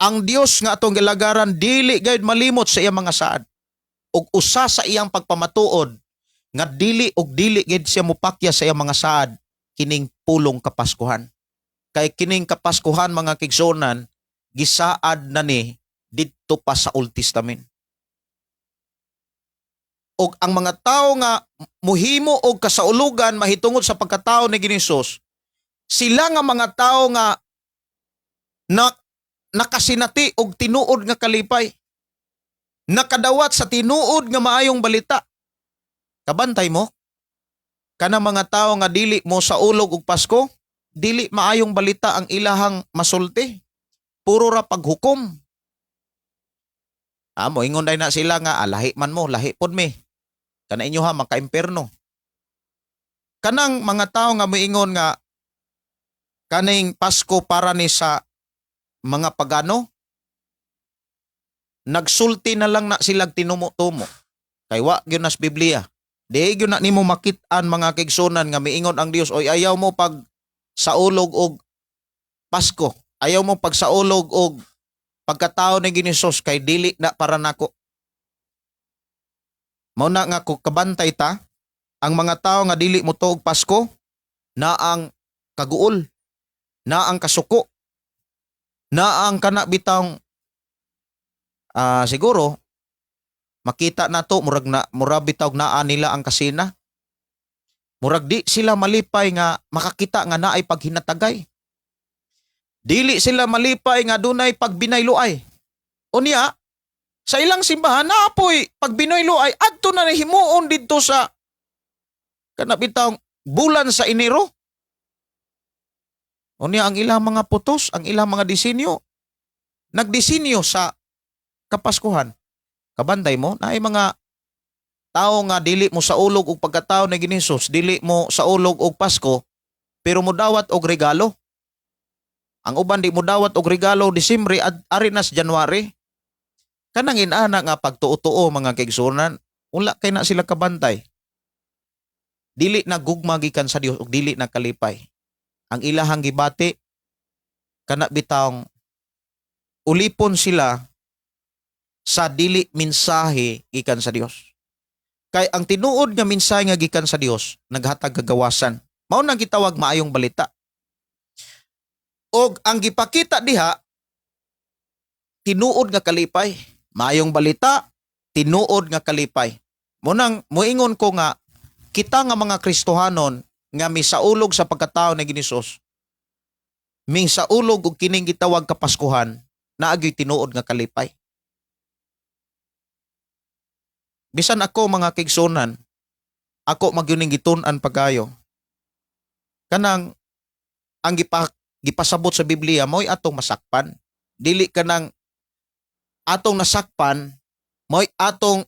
Ang Dios nga atong gilagaran dili gayud malimot sa iyang mga saad. Ug usa sa iyang pagpamatuod nga dili gayud siya mopakya sa iyang mga saad kining pulong kapaskuhan. Kay kining kapaskuhan mga kaigsunan gisaad na ni didto pa sa Old Testament. Og ang mga tao nga muhimo og kasaulugan mahitungod sa pagkatao ni Hesus, sila nga mga tao nga nakasinati og tinuod nga kalipay, nakadawat sa tinuod nga maayong balita. Kabantay mo, kana mga tao nga dili mo sa ulog og Pasko, dili maayong balita ang ilahang masulti. Puro ra paghukom. Amo ingon day na sila nga lahi man mo, lahi pod mi. Kana inyo ha maka-imperno. Kanang mga tao nga moingon nga kaning Pasko para ni sa mga pagano, nagsulti na lang na silag tinumo-tumo. Kay wa gyud nas Biblia. Di gyud na nimo makit-an mga kaigsunan nga miingon ang Dios, oy ayaw mo pag saulog og Pasko. Ayaw mo pag saulog og pagkatao ni Hesus kay dili na para nako. Mao na nga ko kabantay ta, ang mga tao nga dili mo tuog Pasko na ang kaguol, na ang kasuko, na ang kana bitang siguro makita na to murag bitaw naa nila ang kasina. Murag di sila malipay nga makakita nga naay paghinatagay. Dili sila malipay nga dunay pagbinayloay. Unya sa ilang simbahan naapoy pagbinayloay adto na himuon didto sa kana bitaw bulan sa Enero. Unya ang ilang mga putos, ang ilang mga disenyo, nagdisenyo sa kapaskuhan. Kabantay mo, na ay mga tao nga dili mo sa ulog og pagkatao ni Hesus, dili mo sa ulog og Pasko, pero mo dawat og regalo. Ang uban di mo dawat og regalo Disyembre at ari na sa January. Kanang inana nga pagtuo-tuo mga kaigsunan, wala kay na sila kabantay. Dili na gugma gikan sa Dios ug dili na kalipay. Ang ilahang gibati kana bitawng ulipon sila sa dili mensahe gikan sa Dios. Kay ang tinuod nga mensahe nga gikan sa Dios naghatag kagawasan. Mao nang gitawag maayong balita. Og ang gipakita diha tinuod nga kalipay. Maayong balita, tinuod nga kalipay. Munang moingon ko nga kita nga mga Kristohanon nga misaulog sa pagkatao ni Ginisus. Misaulog og kining gitawag kapaskuhan na agyoy tinuod nga kalipay. Bisan ako mga kigsunan, ako magyuning gitun-an pagayo. Kanang ang gipasabot sa Biblia mo'y atong masakpan. Dili kanang atong nasakpan, mo'y atong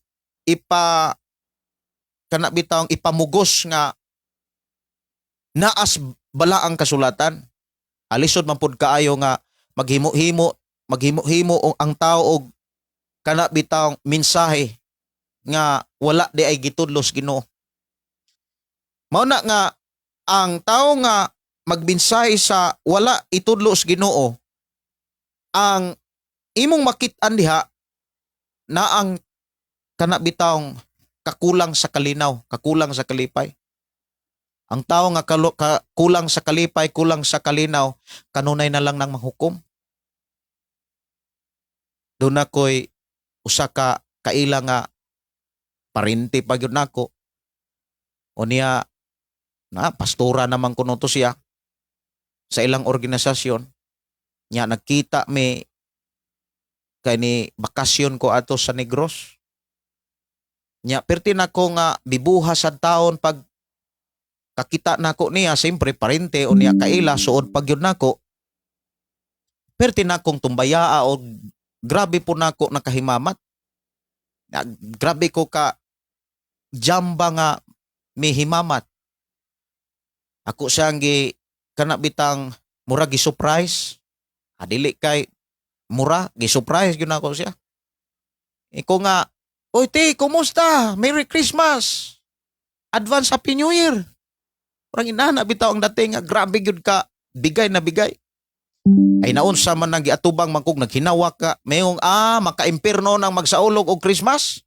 kanabitang ipamugos nga naas bala ang kasulatan. Alisod man pud kaayo nga maghimo-himo ang tao og kanabitang mensahe nga wala di ay gitudlos Ginoo. Mao na nga ang tao nga magbinsay sa wala itudlos Ginoo, ang imong makit-an diha na ang kanabitang kakulang sa kalinaw, kakulang sa kalipay. Ang tao nga kulang sa kalipay, kulang sa kalinaw, kanunay na lang ng manghukom. Doon ako'y usa ka kaila nga parinti pa gyud nako. O niya na pastora naman kuno to siya sa ilang organisasyon. Nya nagkita mi kay ni bakasyon ko ato sa Negros. Nya perti nako nga bibuha sa taon pag kakita nako niya, siyempre parente o niya kaila suod pag yun nako. Perti nakong tumbayaa o grabe po nako nakahimamat. Grabe ko ka jamba nga may himamat. Ako siyang kanabitang mura gi-surprise. Adili kay mura gi-surprise gyud ako siya. Iko nga, "Oy te, kumusta? Merry Christmas. Advance Happy New Year." Parang inana bitaw ang dating nga grabe gyud ka bigay na bigay. Ay naunsa man nang giatubang mangkog naghinawak ka, mayong maka-impierno nang magsaulog og Christmas.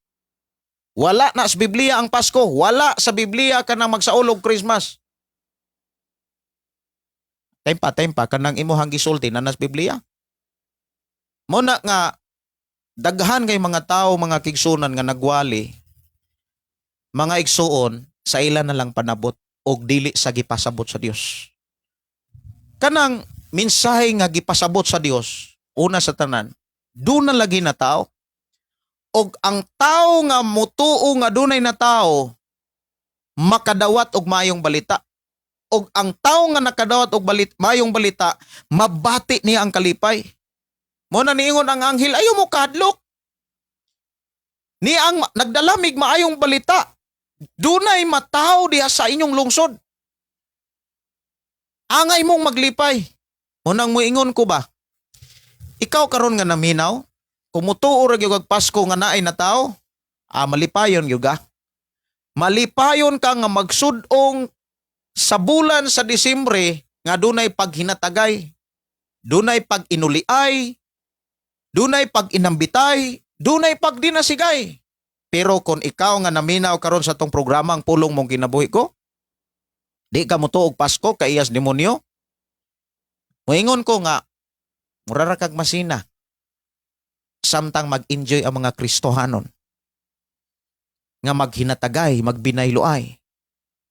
Wala na sa Biblia ang Pasko. Wala sa Biblia ka nang magsaulog Christmas. Tempa ka nang imuhang gisulti na nas Biblia. Muna nga, daghan kay mga tao, mga kigsunan nga nagwali, mga igsuon, sa ila na lang panabot og dili sa gipasabot sa Dios. Kanang mensahe nga gipasabot sa Dios, una sa tanan, doon na lagi na tao. Og ang tao nga mutuo nga dunay na tao makadawat og mayong balita. Og ang tao nga nakadawat og mayong balita mabati niya ang kalipay. Mo na niingon ang anghel, ayo mo kahadlok. Ni ang nagdalamig maayong balita. Dunay mataw diha sa inyong lungsod. Angay mong maglipay. Mo nang muingon ko ba? Ikaw karon nga naminaw, kumutuo ra gyud og Pasko nga naay na tao, malipayon gyud ka. Malipayon ka nga magsud-ong sa bulan sa Disyembre nga dunay paghinatagay, dunay pag-inuliay, dunay pag-inambitay, dunay pagdinasigay. Pero kung ikaw nga naminaw karon sa tong programa ang pulong mong kinabuhi ko, di ka mutuo og Pasko kay iyas demonyo. Moingon ko nga mura ra kag masina samtang mag-enjoy ang mga Kristohanon nga maghinatagay, magbinayloay.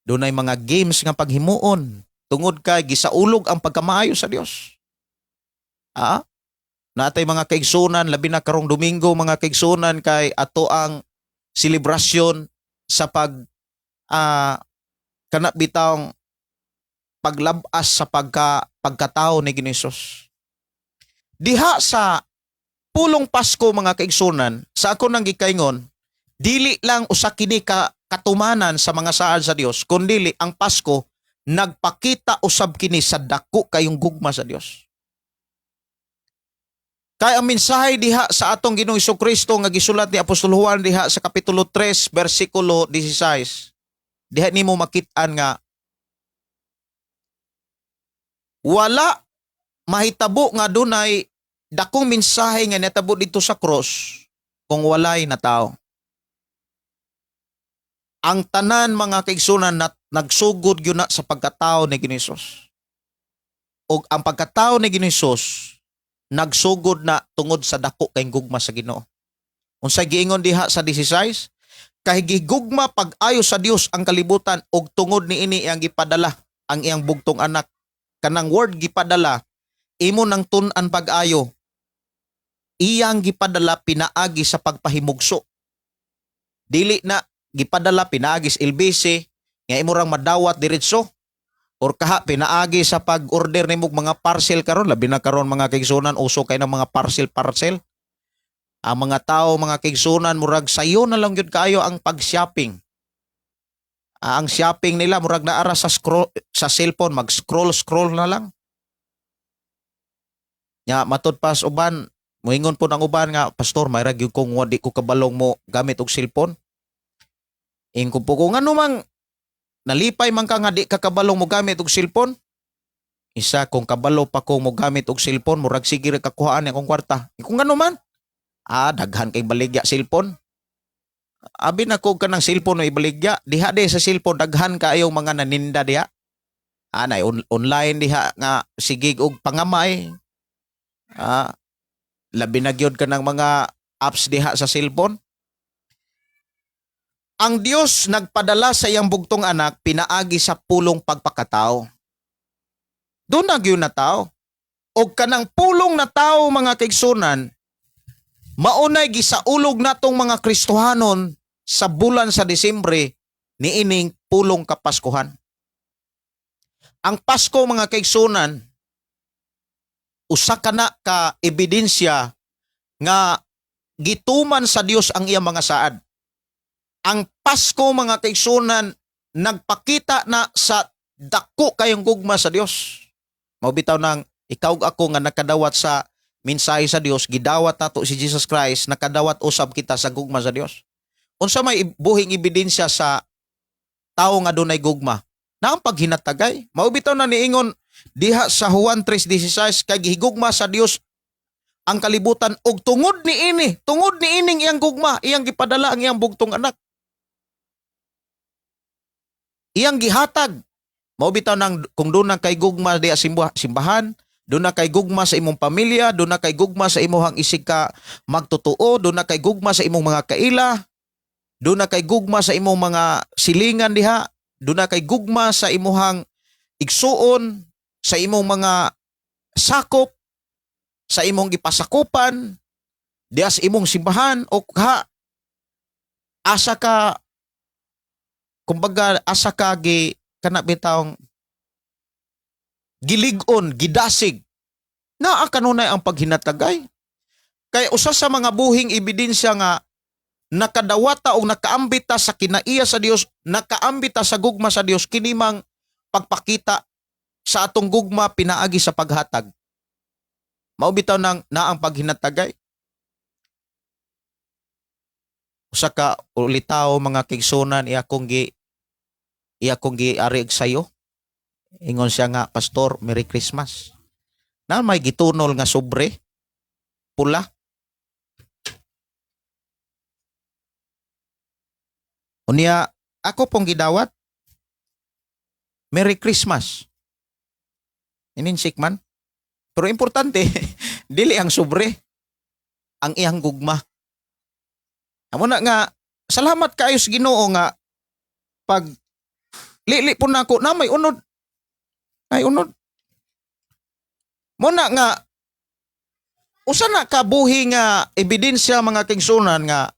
Dunay mga games nga paghimuon tungod kay gisaulog ang pagkamaayo sa Dios. Natay mga kaigsunan labi na karong Domingo, mga kaigsunan kay ato ang selebrasyon sa kanabitang paglabas sa pagkatao ni Ginoos. Diha sa pulong Pasko mga kaigsunan, sa ako nang gikaingon, dili lang usa kini katumanan sa mga saad sa Dios, kundi ang Pasko nagpakita usab kini sa dako kayong gugma sa Dios. Kay ang mensahe diha sa atong Ginoong Hesukristo nga gisulat ni Apostol Juan diha sa kapitulo 3 bersikulo 16. Diha nimo makit-an nga wala mahitabo nga dunay dakong mensahe nga natabo dito sa cross kung walay na tao. Ang tanan mga kaigsunan na nagsugod yun na sa pagkatao ni Ginoos. O ang pagkatao ni Ginoos nagsugod na tungod sa dako kay gugma sa Ginoo. Unsay giingon diha sa 16, kay gigugma pag-ayo sa Dios ang kalibutan og tungod niini iyang gipadala ang iyang bugtong anak. Kanang word gipadala imo nang tun-an pag-ayo. Iyang gipadala pinaagi sa pagpahimugso. Dili na gipadala pinaagi sa LBC nga imo rang madawat diretso or kaha pinaagi sa pag-order nimo mga parcel karon, labi na karon mga kaigsunan uso kay ng mga parcel. Ang mga tao mga kaigsunan murag sayo na lang gyud kaayo ang pag-shopping. Ang shopping nila murag naara sa sa cellphone, mag-scroll na lang. Nya matud pas uban, moingon po ng uban nga, pastor, may ragyod kong wadi ko kabalong mo gamit og cellphone. Ingko po kung ano mang nalipay man ka nga di ka kabalong mo gamit og cellphone. Isa kung kabalo pa ko mo gamit og cellphone, murag sige ra kakuhaan akong kwarta. Kung ano man, daghan kay baligya cellphone. Abi na ko kanang cellphone no ibaligya, diha de sa cellphone daghan kaayo mga naninda diha. Anay online diha nga sigig og pangamay. Labi na gyud ka ng mga apps diha sa cellphone. Ang Dios nagpadala sa iyang bugtong anak pinaagi sa pulong pagpakatao. Doon na gyud na tao. O kanang pulong na tao mga kaigsunan, maunay gisaulog natong mga Kristohanon sa bulan sa Disyembre niining pulong kapaskuhan. Ang Pasko mga kaigsunan, usa ka na ka ebidensya nga gituman sa Dios ang iyang mga saad. Ang Pasko mga kaigsunan nagpakita na sa dako kayong gugma sa Dios. Mao bitaw nang ikaw ako nga nakadawat sa mensahe sa Dios, gidawat nato si Jesus Christ, nakadawat usab kita sa gugma sa Dios. Unsa may buhing ebidensya sa tawo nga dunay gugma? Na ang paghinatagay. Mao bitaw na niingon diha sa Juan 3:16, kay gihigugma sa Dios ang kalibutan og tungod niining iyang gugma, iyang gipadala ang iyang bugtong anak. Iyang gihatag. Mao bitaw nang kung doon na kay gugma diha simbahan, doon na kay gugma sa imong pamilya, doon na kay gugma sa imong isig ka magtotoo, doon na kay gugma sa imong mga kaila, doon na kay gugma sa imong mga silingan diha, doon na kay gugma sa imong igsuon, sa imong mga sakop, sa imong gipasakupan, diha sa imong simbahan, o asa ka, kumbaga asa ka kana bitawng gilig-on, gidasig, naa kanunay ang paghinatagay. Kay usa sa mga buhing ebidensya nga nakadawata o nakaambita sa kinaiya sa Dios, nakaambita sa gugma sa Dios, kinimang pagpakita sa atong gugma pinaagi sa paghatag. Mao bitaw nang naang paghinatagay. Usa ka ulitaw mga kaigsunan iya kong giarig sayo. Ingon siya nga, pastor, Merry Christmas. Na may gitunol nga sobre pula. Unya ako pong gidawat, Merry Christmas. Ininsik man. Pero importante, dili ang sobre, ang iyang gugma. Amo na nga, salamat kayo sa Ginoo nga pag lili po na ako na may unod. Ay unod. Muna nga, usa na kabuhi nga ebidensya mga kaigsunan nga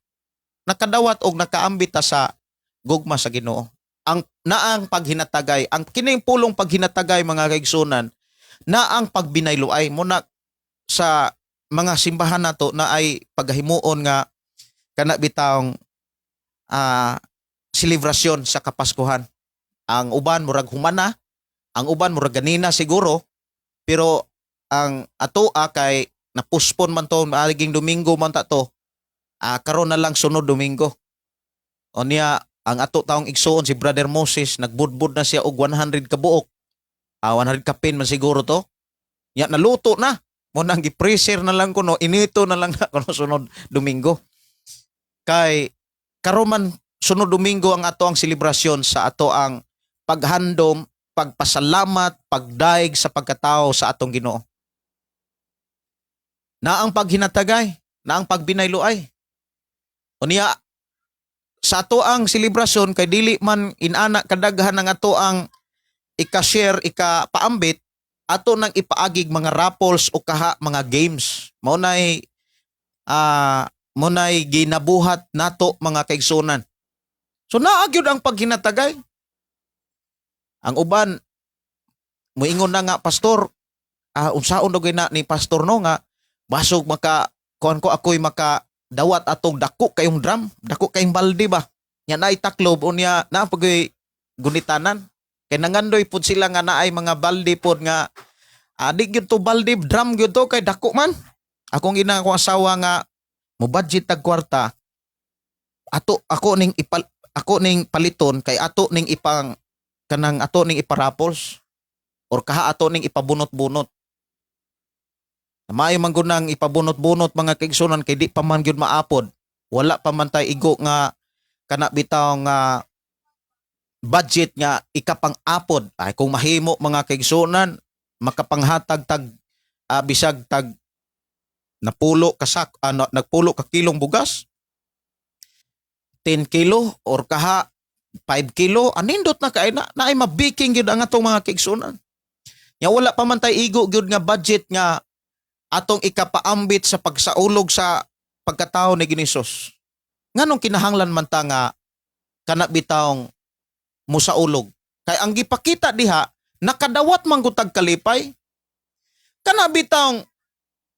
nakadawat og nakaambita sa gugma sa Ginoo. Ang naang paghinatagay, ang kining pulong paghinatagay mga kaigsunan, na ang pagbinayloay muna sa mga simbahan nato na ay paghimuon nga kana bitawng selebrasyon sa Kapaskuhan. Ang uban murag humana, ang uban murag ganina siguro, pero ang ato kay napuspon man to maaging Domingo man ta to. Karon na lang sunod Domingo. Unya ang ato taong igsuon si Brother Moses nagbudbud na siya og 100 ka buok. 100 kapin man siguro to. Ya naluto na. Mo nang gi-freezer na lang kuno, inito na lang na kuno sunod Domingo. Kay karuman sunod Domingo ang ato ang selebrasyon sa ato ang paghandom, pagpasalamat, pagdaig sa pagkatao sa atong Ginoo. Na ang paghinatagay, na ang pagbinayloay. Unya sa ato ang selebrasyon kay dili man inana kadaghan ng ato ang ika-share, ika-paambit, ato nang ipaagig mga raffles o kaha mga games. Maunay ginabuhat nato mga kaigsunan. So naagyod ang paghinatagay. Ang uban moingon na nga, pastor, unsaon daw na ni pastor no nga basog maka kuan ko ako'y maka dawat atong dako kayong drum, dako kayong balde ba. Nya naay taklob unya na pagoy gunitanan. Kay nangandoy pud sila nga naay mga balde pod nga di gyud to balde, drum gyud to kay dako man. Akong ina ko asawa nga mo budget tag kwarta. Ako ning paliton kay ato ning ipang kanang ato ning iparapos or kaha ato ning ipabunot-bunot. Maayo man gunang ipabunot-bunot mga kaigsunan kay di pa man gyud maapod. Wala pa man tay igo nga kana bitaw nga budget nga ikapang-apod. Ay kung mahimo mga kaigsunan makapanghatag tag bisag tag nagpulo ka kilong bugas, 10 kilo or kaha 5 kilo, anindot na kay na ay mabiking gyud ang atong mga kaigsunan. Nya wala pa man tay igo gyud nga budget nga atong ikapaambit sa pagsaulog sa pagkatao ni Ginisos. Nganong kinahanglan man ta nga kana bitawng musaulog? Kay ang gipakita diha nakadawat man gutag kalipay. Kana bitawng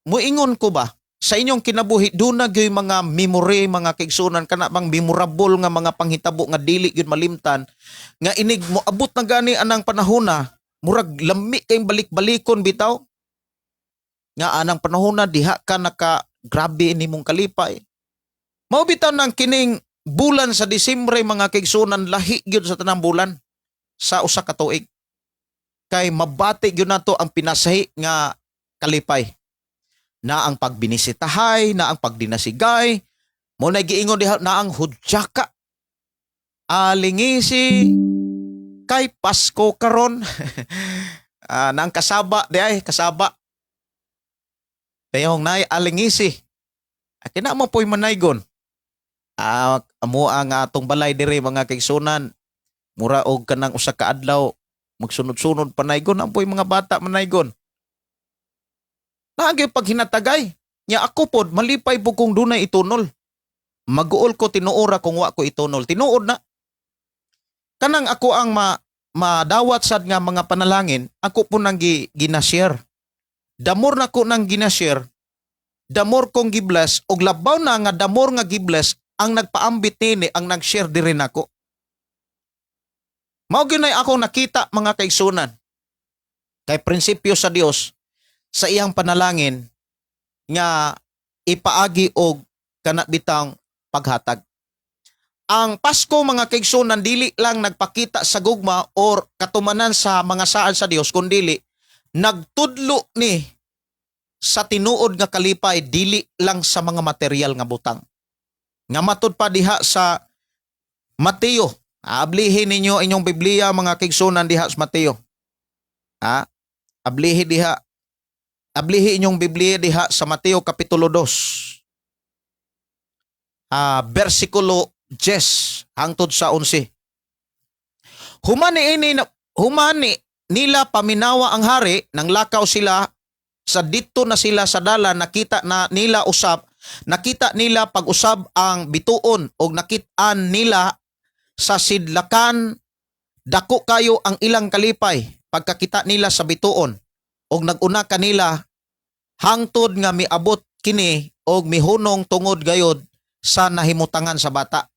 muingon ko ba sa inyong kinabuhi do na gyud mga memory mga kaigsunan, kana bang memorable nga mga panghitabo nga dili gyud malimtan nga inig mo abot na gani anang panahona murag lami kayong balik-balikon bitaw. Nga anang panahon na diha ka naka grabe nimong kalipay. Mao bitaw nang kining bulan sa Disyembre mga kaigsunan lahi gyud sa tanang bulan sa usa ka tuig. Kay mabati gyud nato ang pinasahi nga kalipay. Na ang pagbinisitahay, na ang pagdinasigay, mo na giingon diha na ang hudyaka. Alingisi kay Pasko karon. Na ang kasaba di ay kasaba. Dayong nay alingisi. Kina mo po'y manaygon. Amo ang atong balay dire mga kaigsunan. Mura og kanang usa ka adlaw magsunod-sunod panaygon ang po'y mga bata manaygon. Naagay paghinatagay. Nya ako pod malipay po kung dunay itunol. Maguol ko tinuora kung wa ko itunol. Tinuod na. Kanang ako ang madawat sad nga mga panalangin, ako po nang ginashare. Damor na ko nang ginashare, damor kong gibless, og labaw na nga damor nga gibless, ang nagpaambit nini, ang nag-share diri nako. Mao ginay ako nakita mga kaigsunan. Kay prinsipyo sa Dios sa iyang panalangin nga ipaagi og kana bitang paghatag. Ang Pasko mga kaigsunan dili lang nagpakita sa gugma or katumanan sa mga saan sa Dios kundi nagtudlo ni sa tinuod nga kalipay dili lang sa mga material nga butang. Nga matud pa diha sa Mateo. Ablihin ninyo inyong Biblia mga kaigsunan diha sa Mateo. Ablihi inyong Biblia diha sa Mateo kapitulo 2. Versikulo 10 hangtod sa 11. Humani nila paminawa ang hari, nang lakaw sila sa dito na sila sa dala, nakita na nila pag-usab ang bituon o nakitaan nila sa sidlakan dako kayo ang ilang kalipay pagkakita nila sa bituon og naguna kanila hangtod nga miabot kini og mihunong tungod gayod sa nahimutangan sa bata.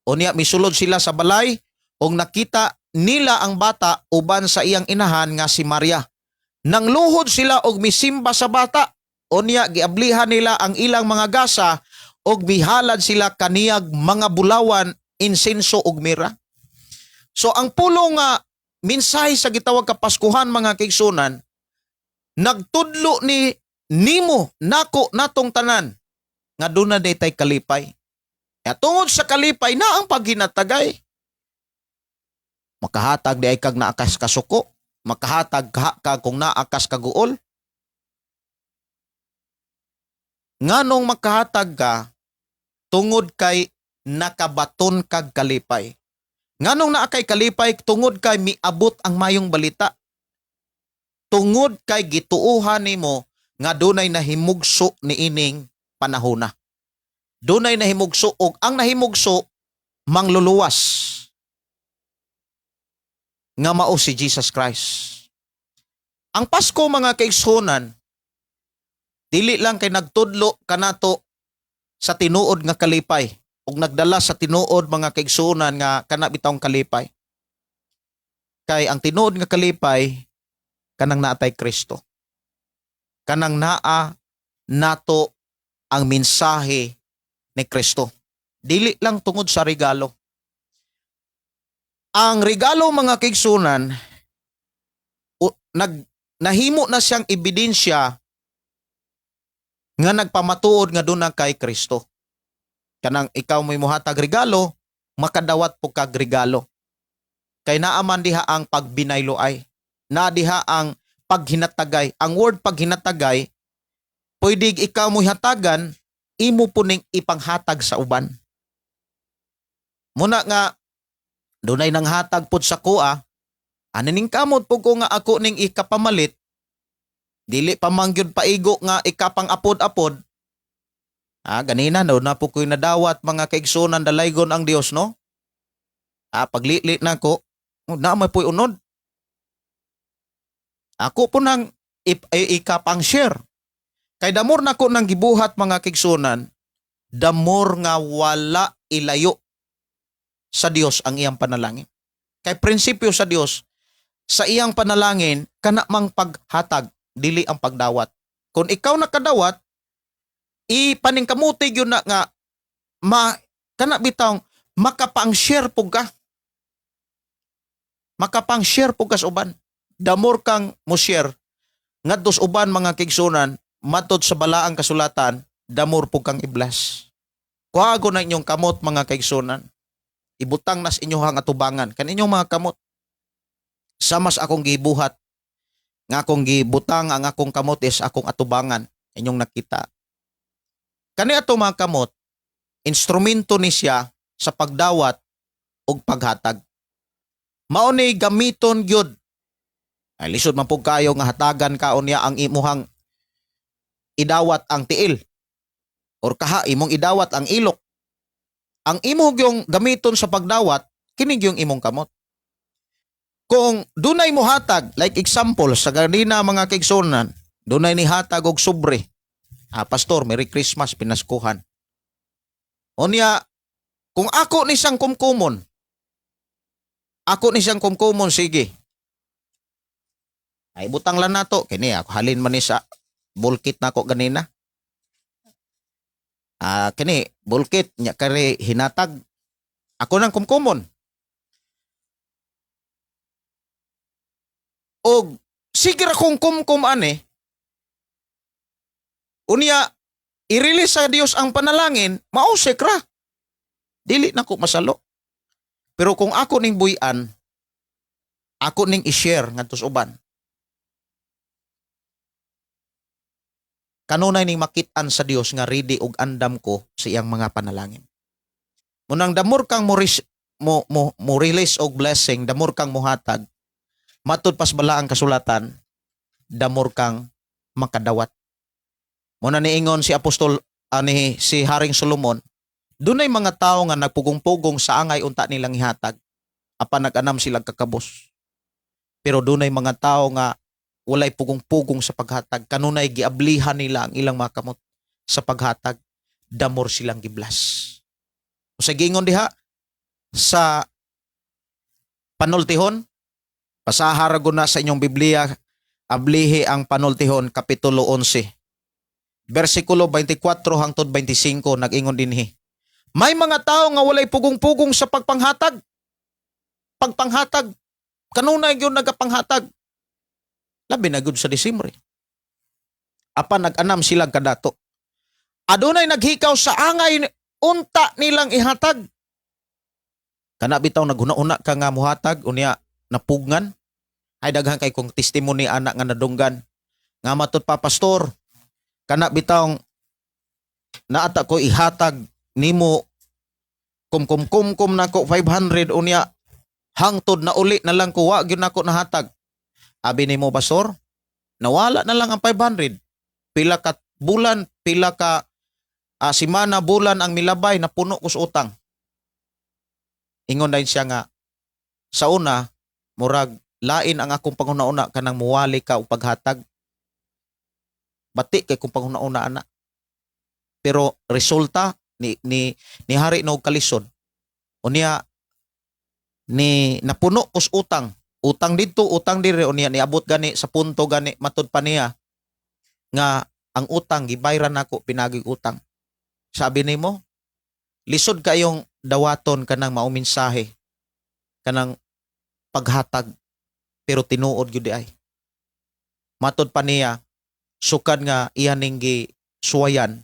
Unya misulod sila sa balay og nakita nila ang bata uban sa iyang inahan nga si Maria. Nang luhod sila og misimba sa bata, unya giablihan nila ang ilang mga gasa og bihalad sila kaniyag mga bulawan, insenso ug mira. So ang pulong nga mensahe sa gitawag kapaskuhan mga kaigsunan, nagtudlo nimo nako natong tanan nga duna day tay kalipay. Tungod sa kalipay na ang paghinatagay. Makahatag di ay kag naakas kasuko, makahatag ka kung naakas kaguol. Nganong makahatag ka tungod kay nakabaton kag kalipay. Nganong naa kay kalipay tungod kay miabot ang mayong balita. Tungod kay gituuhan nimo nga dunay nahimugso niining panahona. Dunay nahimugso og ang nahimugso mangluluwas nga mao si Jesus Christ. Ang Pasko mga kaigsunan, dili lang kay nagtudlo kanato sa tinuod nga kalipay ug nagdala sa tinuod mga kaigsunan nga kana bitawng kalipay. Kay ang tinuod nga kalipay kanang naatay Kristo. Kanang naa nato ang mensahe ni Kristo. Dili lang tungod sa regalo. Ang regalo mga kaigsunan nahimo na siyang ebidensya nga nagpamatuod nga doon kay Kristo. Kanang ikaw mo'y muhatag regalo, makadawat po kag regalo. Kay naaman diha ang pagbinayloay. Na diha ang paghinatagay. Ang word paghinatagay, pwede ikaw mo'y hatagan, imo po ning ipanghatag sa uban. Muna nga, dunay nang hatag po sa kuha, anining kamot po ko nga ako ning ikapamalit, dili pa mangyud paigo nga ikapang apod-apod. Ganina no, na po ko'y nadawat mga kaigsunan dalaygon ang Dios, no? Paglit na ko, na may po'y unod. Ako po nang ikapang share. Kay damor na ko nang gibuhat mga kaigsunan, damor nga wala ilayo sa Dios ang iyang panalangin. Kay prinsipyo sa Dios, sa iyang panalangin, kana mang paghatag, dili ang pagdawat. Kung ikaw nakadawat, ipaningkamutig yun na nga, kana bitang makapang-share po ka. Makapang-share po ka sa uban. Damor kang mo share, ngadtos uban mga kaigsunan, matod sa balaang kasulatan, damor po kang iblas. Kuhago na inyong kamot mga kaigsunan. Ibutang nas inyohang atubangan. Kaninyong mga kamot. Samas akong gibuhat. Nga akong gibutang ang akong kamot is akong atubangan. Inyong nakita. Kani ato mga kamot, instrumento ni siya sa pagdawat o paghatag. Mao ni gamiton gyud. Ay lisod man pug kayo nga hatagan kaon niya ang imuhang idawat ang tiil. Or kaha imong idawat ang ilok. Ang imo gyung gamiton sa pagdawat, kinig yung imong kamot. Kung dunay mo hatag, like example, sa ganina mga kaigsunan, dunay ni hatag og sobre. Pastor, Merry Christmas, pinaskuhan. Unya, kung ako ni siyang kumkumon, sige. Ay, butang lang nato. Kini, ako halin man ni sa bulkit na ako ganina. Kini, bulkit, nya kare hinatag. Ako nang kumkumon. O, sige akong kumkum ane. Unya, i-release sa Dios ang panalangin, mausik ra. Dili na ko masalo. Pero kung ako ning buyan, ako ning i-share ngadto sa uban. Kanunay ning makit-an sa Dios nga ready og andam ko sa iyang mga panalangin. Munang damor kang mo release og blessing, damor kang muhatag, matud pas bala ang kasulatan, damor kang makadawat. Muna niingon si Apostol si Haring Solomon, dunay mga tao nga nagpugong-pugong sa angay unta nilang ihatag, apan nag-anam silang kakabos. Pero dunay mga tao nga walay pugong-pugong sa paghatag, kanunay giablihan nila ang ilang mga kamot sa paghatag, damor silang giblas. O sa gingon diha sa panultihon, pasaharagon na sa inyong Biblia, ablihi ang panultihon kapitulo 11. Versikulo 24 hangtod 25 nag-ingon dinhi. May mga tao nga walay pugong-pugong sa pagpanghatag. Pagpanghatag, kanunay gyud nagapanghatag. Labi na gyud sa Disyembre. Apan nag-anam silang kadato. Adunay naghikaw sa angay unta nilang ihatag. Kana bitaw naghuna-una ka nga muhatag unya napugngan. Ay daghan kay kong testimony anak nga nadunggan. Nga matud pa pastor, kana bitaw naata ko ihatag nimo kum nako 500 unya hangtod na uli na lang ko wa gyud nako nahatag. Abi nimo pastor, nawala na lang ang 500. Pila ka bulan, pila ka simana, bulan ang milabay na puno ko sa utang. Ingon din siya nga sa una murag lain ang akong panguna-una kanang muwali ka og paghatag. Bati kay kung panguna-una ana. Pero resulta ni hari na og kalisod. Unya ni napuno kus utang. Utang dito, utang dire unya niabot gani sa punto gani matud pa niya nga ang utang gibayran nako pinagig utang. Sabi nimo, lisod kayong dawaton kanang mao mensahe kanang paghatag pero tinuod gyud ay. Matud pa niya sukad nga ihaning gi suwayan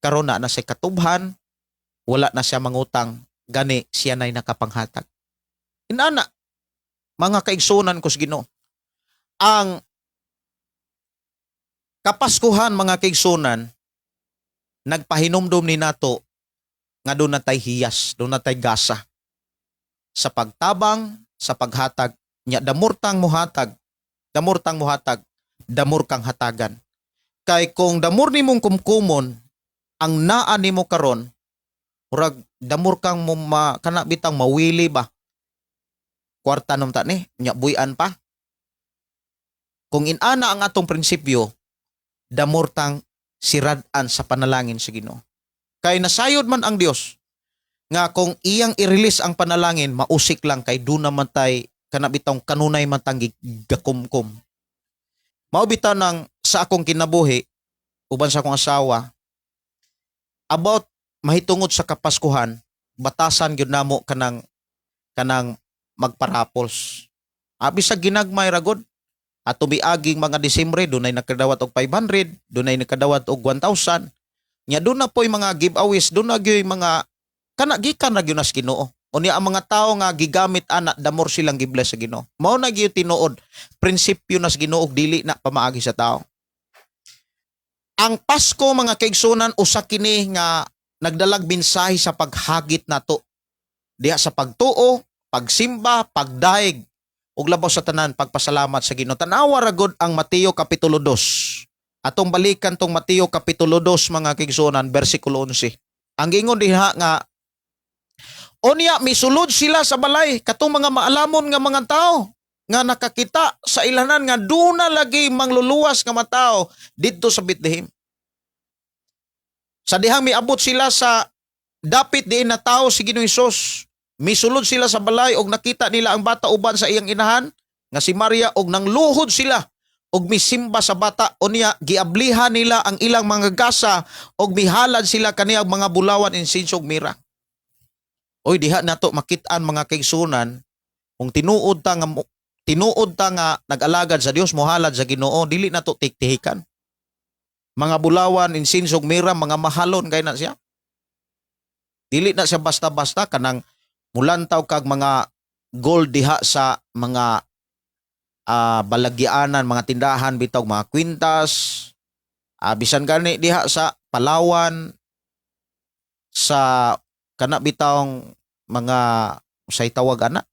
karon na say katubhan, wala na siya mangutang, gani siya nay nakapanghatag. Inana mga kaigsunan ko sa Ginoo. Ang Kapaskuhan mga kaigsunan nagpahinumdum ni nato nga doon natay hiyas, doon natay gasa sa pagtabang, sa paghatag nya damurtang muhatag, damur kang hatagan. Kay kung damur nimong kumkumon ang naa nimo karon, murag damur kang kana bitang mawili ba? Kwarta nung tani, nya buyan pa. Kung inana ang atong prinsipyo, damurtang siradan sa panalangin sa Ginoo. Kay nasayod man ang Dios nga kung iyang i-release ang panalangin, mausik lang kay do naman tay kanabitang kanunay man tang gakumkum. Mao bitaw nang sa akong kinabuhi uban sa akong asawa about mahitungod sa Kapaskuhan, batasan gyud namo kanang magparapols. Abi sa ginagmay ragod. At tumiaging mga Disyembre, dunay nakadawat og 500, dunay nakadawat og 1,000. Nya doon na po'y mga giveaways, doon na gyud mga kanagikan na gyud nas Ginoo. Unya ang mga tao nga gigamit ana damor silang gibless sa Ginoo. Mao na gyud tinuod prinsipyo nas Ginoo dili na pamaagi sa tao. Ang Pasko mga kaigsunan usa kini nga nagdalag mensahe sa paghagit nato. Diha sa pagtuo, pagsimba, pagdaig ug labaw sa tanan pagpasalamat sa Ginoo. Tanawa ra gud ang Mateo kapitulo 2. Atong balikan tong Mateo kapitulo 2 mga kaigsunan bersikulo 11. Ang gingon diha nga unya misulod sila sa balay katong mga maalamon nga mga tao nga nakakita sa ilanan nga duna lagi mangluluwas nga matao didto sa Bethlehem. Sa dihang miabot sila sa dapit diin na tao si Ginoong Hesus. Misulod sila sa balay og nakita nila ang bata uban sa iyang inahan nga si Maria og nangluhod sila og misimba sa bata unya giablihan nila ang ilang mga gasa og mihalad sila kaniyang mga bulawan insenso ug mira. Oy diha nato makit-an mga kaigsunan kung tinuod ta nga nag-alagad sa Dios mohalad sa Ginoo dili nato tiktihikan. Mga bulawan insenso ug mira mga mahalon kay na siya. Dili na siya basta-basta kanang mulantaw kag mga gold diha sa mga balagyanan, mga tindahan bitaw, mga kwintas, bisan gani diha sa Palawan, sa kana bitawng mga say tawag ana,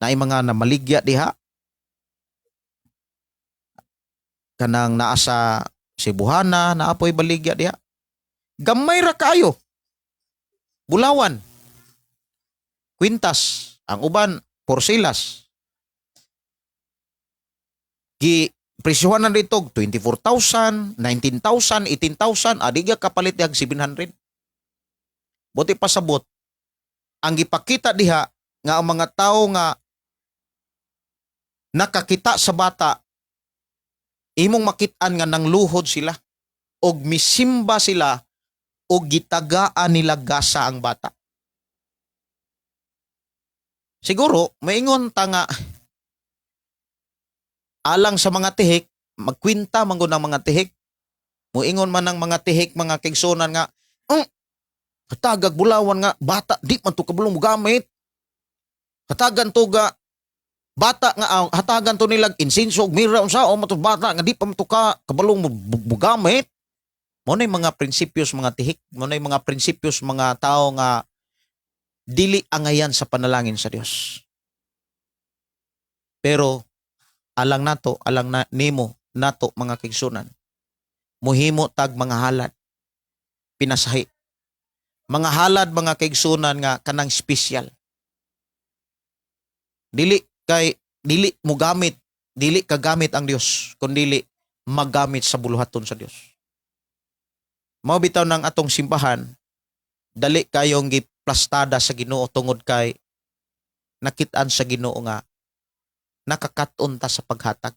naay mga namaligya diha, kanang naa sa Cebuana, naapoy baligya diha. Gamay ra kaayo. Bulawan. Kwintas, ang uban, porsilas. Presyuhan na dito, 24,000, 19,000, 18,000, adiga kapalit yung 700. Buti pasabot, ang gipakita diha, nga ang mga tao nga nakakita sa bata, imong makitaan nga nang luhod sila, og misimba sila, og gitagaan nila gasa ang bata. Siguro, maingon ta nga alang sa mga tihik, magkwinta man gud ang mga tihik. Muingon man ang mga tihik, mga kaigsunan nga, Hatagag bulawan nga bata di man to kabulong mo gamit. Hatagan to ga bata nga hatagan to nilag insinso ug mira unsa o mato bata nga di pa to ka kabulong mo gamit. Mo nay mga prinsipyos mga tihik, mo nay mga prinsipyos mga tao nga dili angayan sa panalangin sa Dios. Pero alang na nimo nato mga kigsunan. Muhimo tag mga halad. Pinasahi. Mga halad mga kigsunan nga kanang special. Dili mo gamit, dili kagamit ang Dios, kundi magamit sa buluhaton sa Dios. Mao bitaw ng atong simbahan, dali kayong giplastada sa Ginoo tungod kay nakit-an sa Ginoo nga nakakaton ta sa paghatag.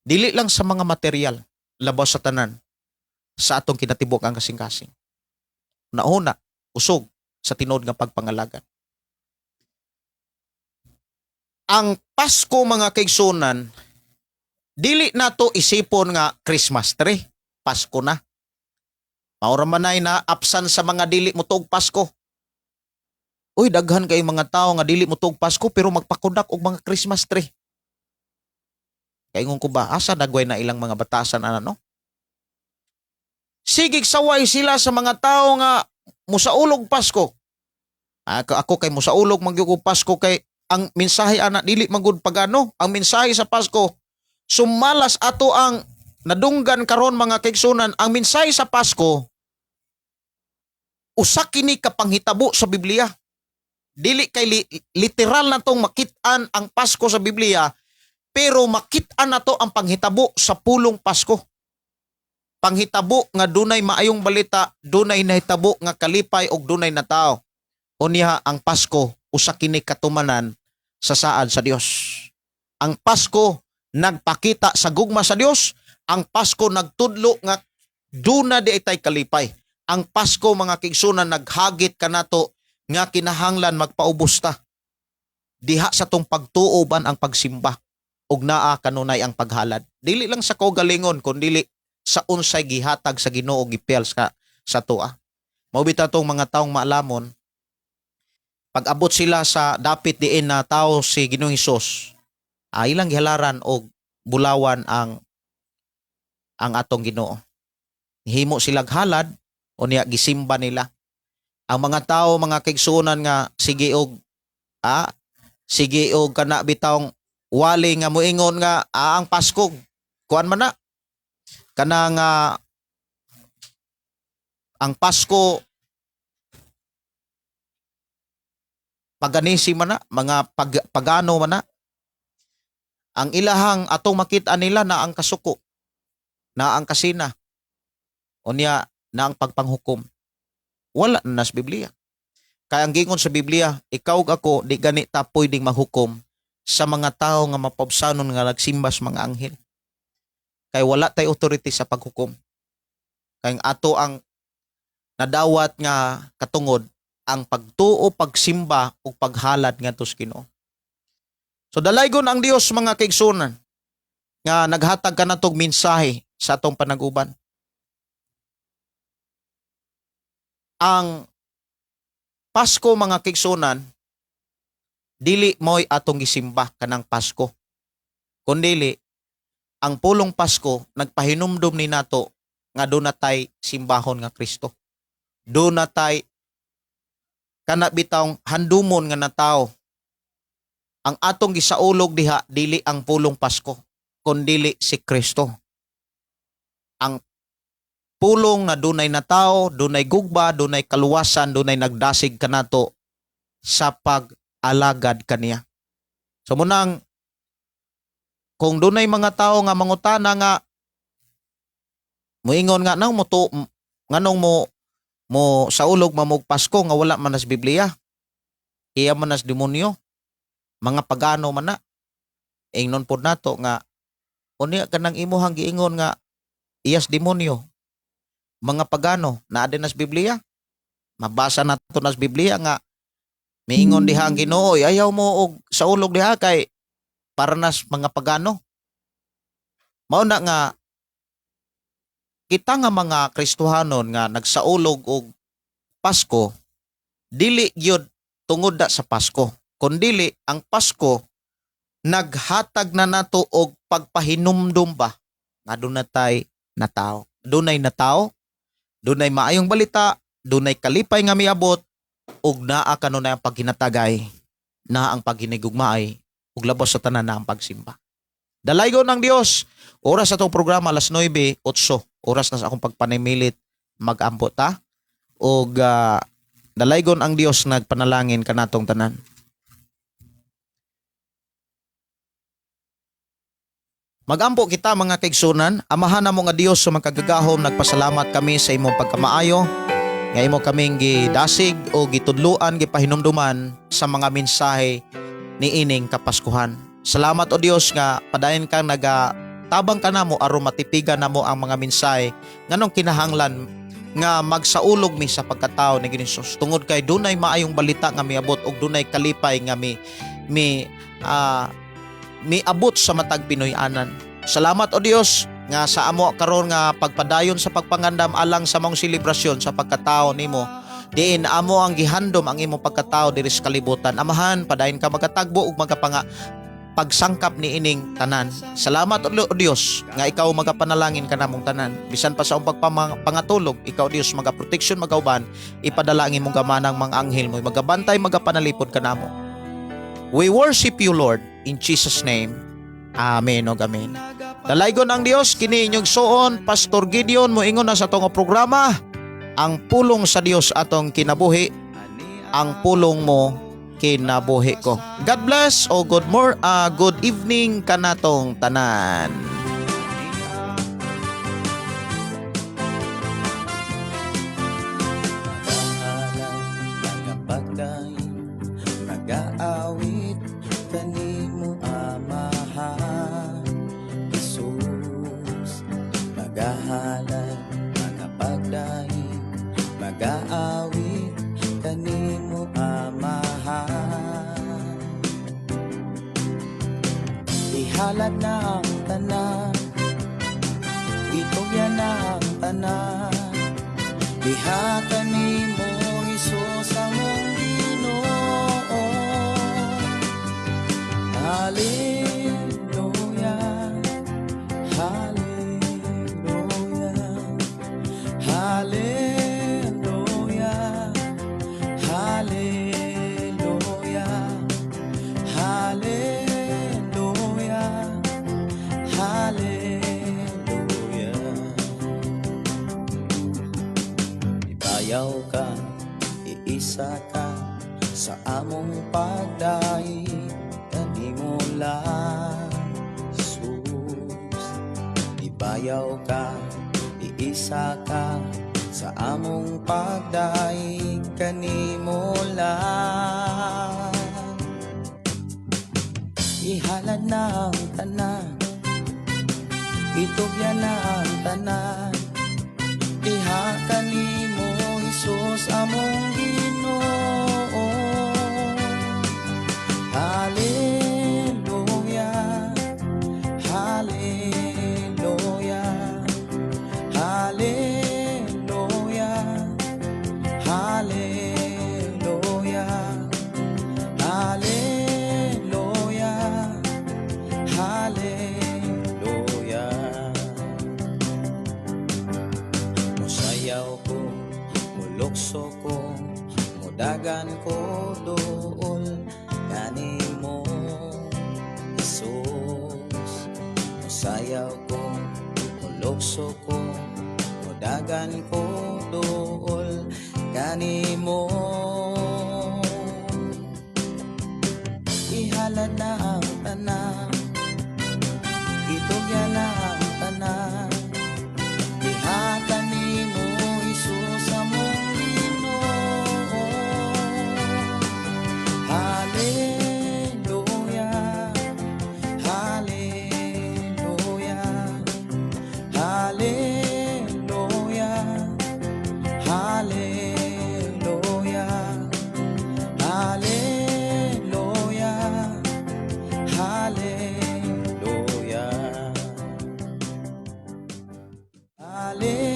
Dili lang sa mga material, labaw sa tanan sa atong kinatibuk ang kasing-kasing. Nauna, usog sa tinod nga pagpangalagan. Ang Pasko mga kaigsunan, dili nato isipon nga Christmas tree, Pasko na. Maura man na absan sa mga dili mo tuog Pasko. Uy, daghan kay mga tao nga dili mo tuog Pasko pero magpakudak og mga Christmas tree. Kaingon ko ba, asa dagway na ilang mga batasan ano? Sigig saway sila sa mga tao nga musaulog Pasko. Ako kay musaulog magyug Pasko kay ang mensahe ana dili magud pagano. Ang mensahe sa Pasko sumalas ato ang nadunggan karon mga kaigsunan. Ang mensahe sa Pasko usa kini kapanghitabo sa Biblia. Dili kay literal na tong makit-an ang Pasko sa Biblia, pero makit-an na to ang panghitabo sa pulong Pasko. Panghitabo nga dunay maayong balita, dunay nahitabo nga kalipay og dunay na tao. Unya ang Pasko usa kini katumanan sa saad sa Dios. Ang Pasko nagpakita sa gugma sa Dios. Ang Pasko nagtudlo nga duna di itay kalipay. Ang Pasko mga kigsunan naghagit kanato nga kinahanglan magpaubos ta. Diha sa tong pagtuoban ang pagsimba ug naa kanunay ang paghalad. Dili lang sa kaugalingon kundi sa unsay gihatag sa Ginoo gipels ka sa tua. Mao bitaw tong mga taong maalamon pag abot sila sa dapit diin na tao si Ginoong Hesus, ilang gihalaran og bulawan ang atong Ginoo. Himo silang halad o niya gisimba nila. Ang mga tao mga kaigsunan nga sige og kana bitawng wali nga moingon nga ang Pasko kuan man na kana nga ang Pasko paganisi man na mga pagano man na ang ilahang atong makita nila na ang kasuko na ang kasina unya na ang pagpanghukom wala na sa Biblia. Kaya ang gingon sa Biblia, ikaw ug ako di gani ta pwedeng mahukom sa mga tao nga mapabsanon nga nagsimbas mga anghel. Kay wala tay authority sa paghukom. Kay ato ang nadawat nga katungod ang pagtuo, pagsimba ug paghalad ngadto sa Ginoo. So dalaygon ang Dios mga kaigsunan nga naghatag kanatog mensahe sa atong panaguban. Ang Pasko mga kaigsunan dili mo'y atong gisimba kanang Pasko. Kundi ang pulong Pasko nagpahinumdom ni nato nga doon natay simbahon nga Kristo. Doon natay kana bitawng handumon nga natawo. Ang atong gisaulog diha dili ang pulong Pasko, kundi si Kristo. Ang pulong na dunay na tao, dunay gugba, dunay kaluwasan, dunay nagdasig kanato sa pag-alagad kaniya. So munang kung dunay mga tao nga mangutana nga moingon nga nang nganong mo saulog mamog Pasko nga wala man nas Biblia. Iya man nas demonyo. Mga pagano man na. Ingnon pod nato nga unya kanang imuhang giingon nga iyas demonyo. Mga pagano naa din nas Biblia. Mabasa nato nas Biblia nga miingon diha ang Ginoo, ayaw mo og saulog diha kay para nas mga pagano. Mao na nga kita nga mga Kristohanon nga nagsaulog og Pasko dili gyud tungod na sa Pasko, kundili ang Pasko naghatag na nato og pagpahinumdum ba nga dunay nataw. Dunay nataw, dunay maayong balita, dunay kalipay nga miabot ug naa kanunay ang paghinatagay, na ang paghinigugmaay ug labos sa tanan na ang pagsimba. Dalaygon ng Dios. Oras sa itong programa alas 9:08. Oras na sa akong pagpanimilit mag-ampo ta. O dalaygon ang Dios nagpanalangin kanatong tanan. Magampo kita mga kaigsunan, amahan na mo nga Dios sa magkagagahom, nagpasalamat kami sa imong pagkamaayo, nga imo kaming gidasig o gitudluan, gipahinumduman sa mga mensahe ni ining kapaskuhan. Salamat o Dios nga padayon kang nagatabang ka namo aron matipigan namo ang mga mensahe nganong kinahanglan nga magsaulog mi sa pagkatao ni Hesus. Tungod kay dunay maayong balita nga miabot og dunay kalipay nga miabot sa matag Pinoy-anan. Salamat o Dios nga sa amo karon nga pagpadayon sa pagpangandam alang sa mong selebrasyon sa pagkatao nimo. Diin amo ang gihandom ang imong pagkatao diri sa kalibutan. Amahan padayon ka magkatagbo ug pagsangkap ni ining tanan. Salamat o Dios nga ikaw magapanalangin ka namong tanan. Bisan pa sa pagpangatulog, ikaw Dios magaproteksyon magauban, ipadala ang imong gamanang mga anghel mo, magabantay magapanalipod ka namo. We worship you Lord in Jesus name. Amen o amen. Dalaygon ang Dios kini inyong suon Pastor Gideon moingon na sa tong programa. Ang pulong sa Dios atong kinabuhi, ang pulong mo kinabuhi ko. God bless o good evening kanatong tanan. Nag-aawit kanimo amahan Jesus, magahalan mga pagdahin, mag-aawit kanimo amahan. Ihalad na ang tanan, itugyan na ang tanan, diha kanimo Hesus among Ginoo. Hallelujah, hallelujah, hallelujah, hallelujah, hallelujah, hallelujah. Ibayaw ka, iisa ka sa among pagdaig, kanimo lang Jesus. Ibayaw ka, iisa ka sa among pagdaig, kanimo lang. Ihalad na ang tanan, itugyan na ang tanan, diha kanimo Hesus among Ginoo. Hallelujah, hallelujah, hallelujah, hallelujah, hallelujah, hallelujah. Musayaw ko, mulukso ko, mudagan ko dool kanimo Jesus. Musayaw ko, mulukso ko, mudagan ko dool kanimo. Ihalad na ang tanan, itugyan na ang tanan, diha kanimo Hesus among Ginoo. Hallelujah, hallelujah, hallelujah, hallelujah, hallelujah, hallelujah, hallelujah.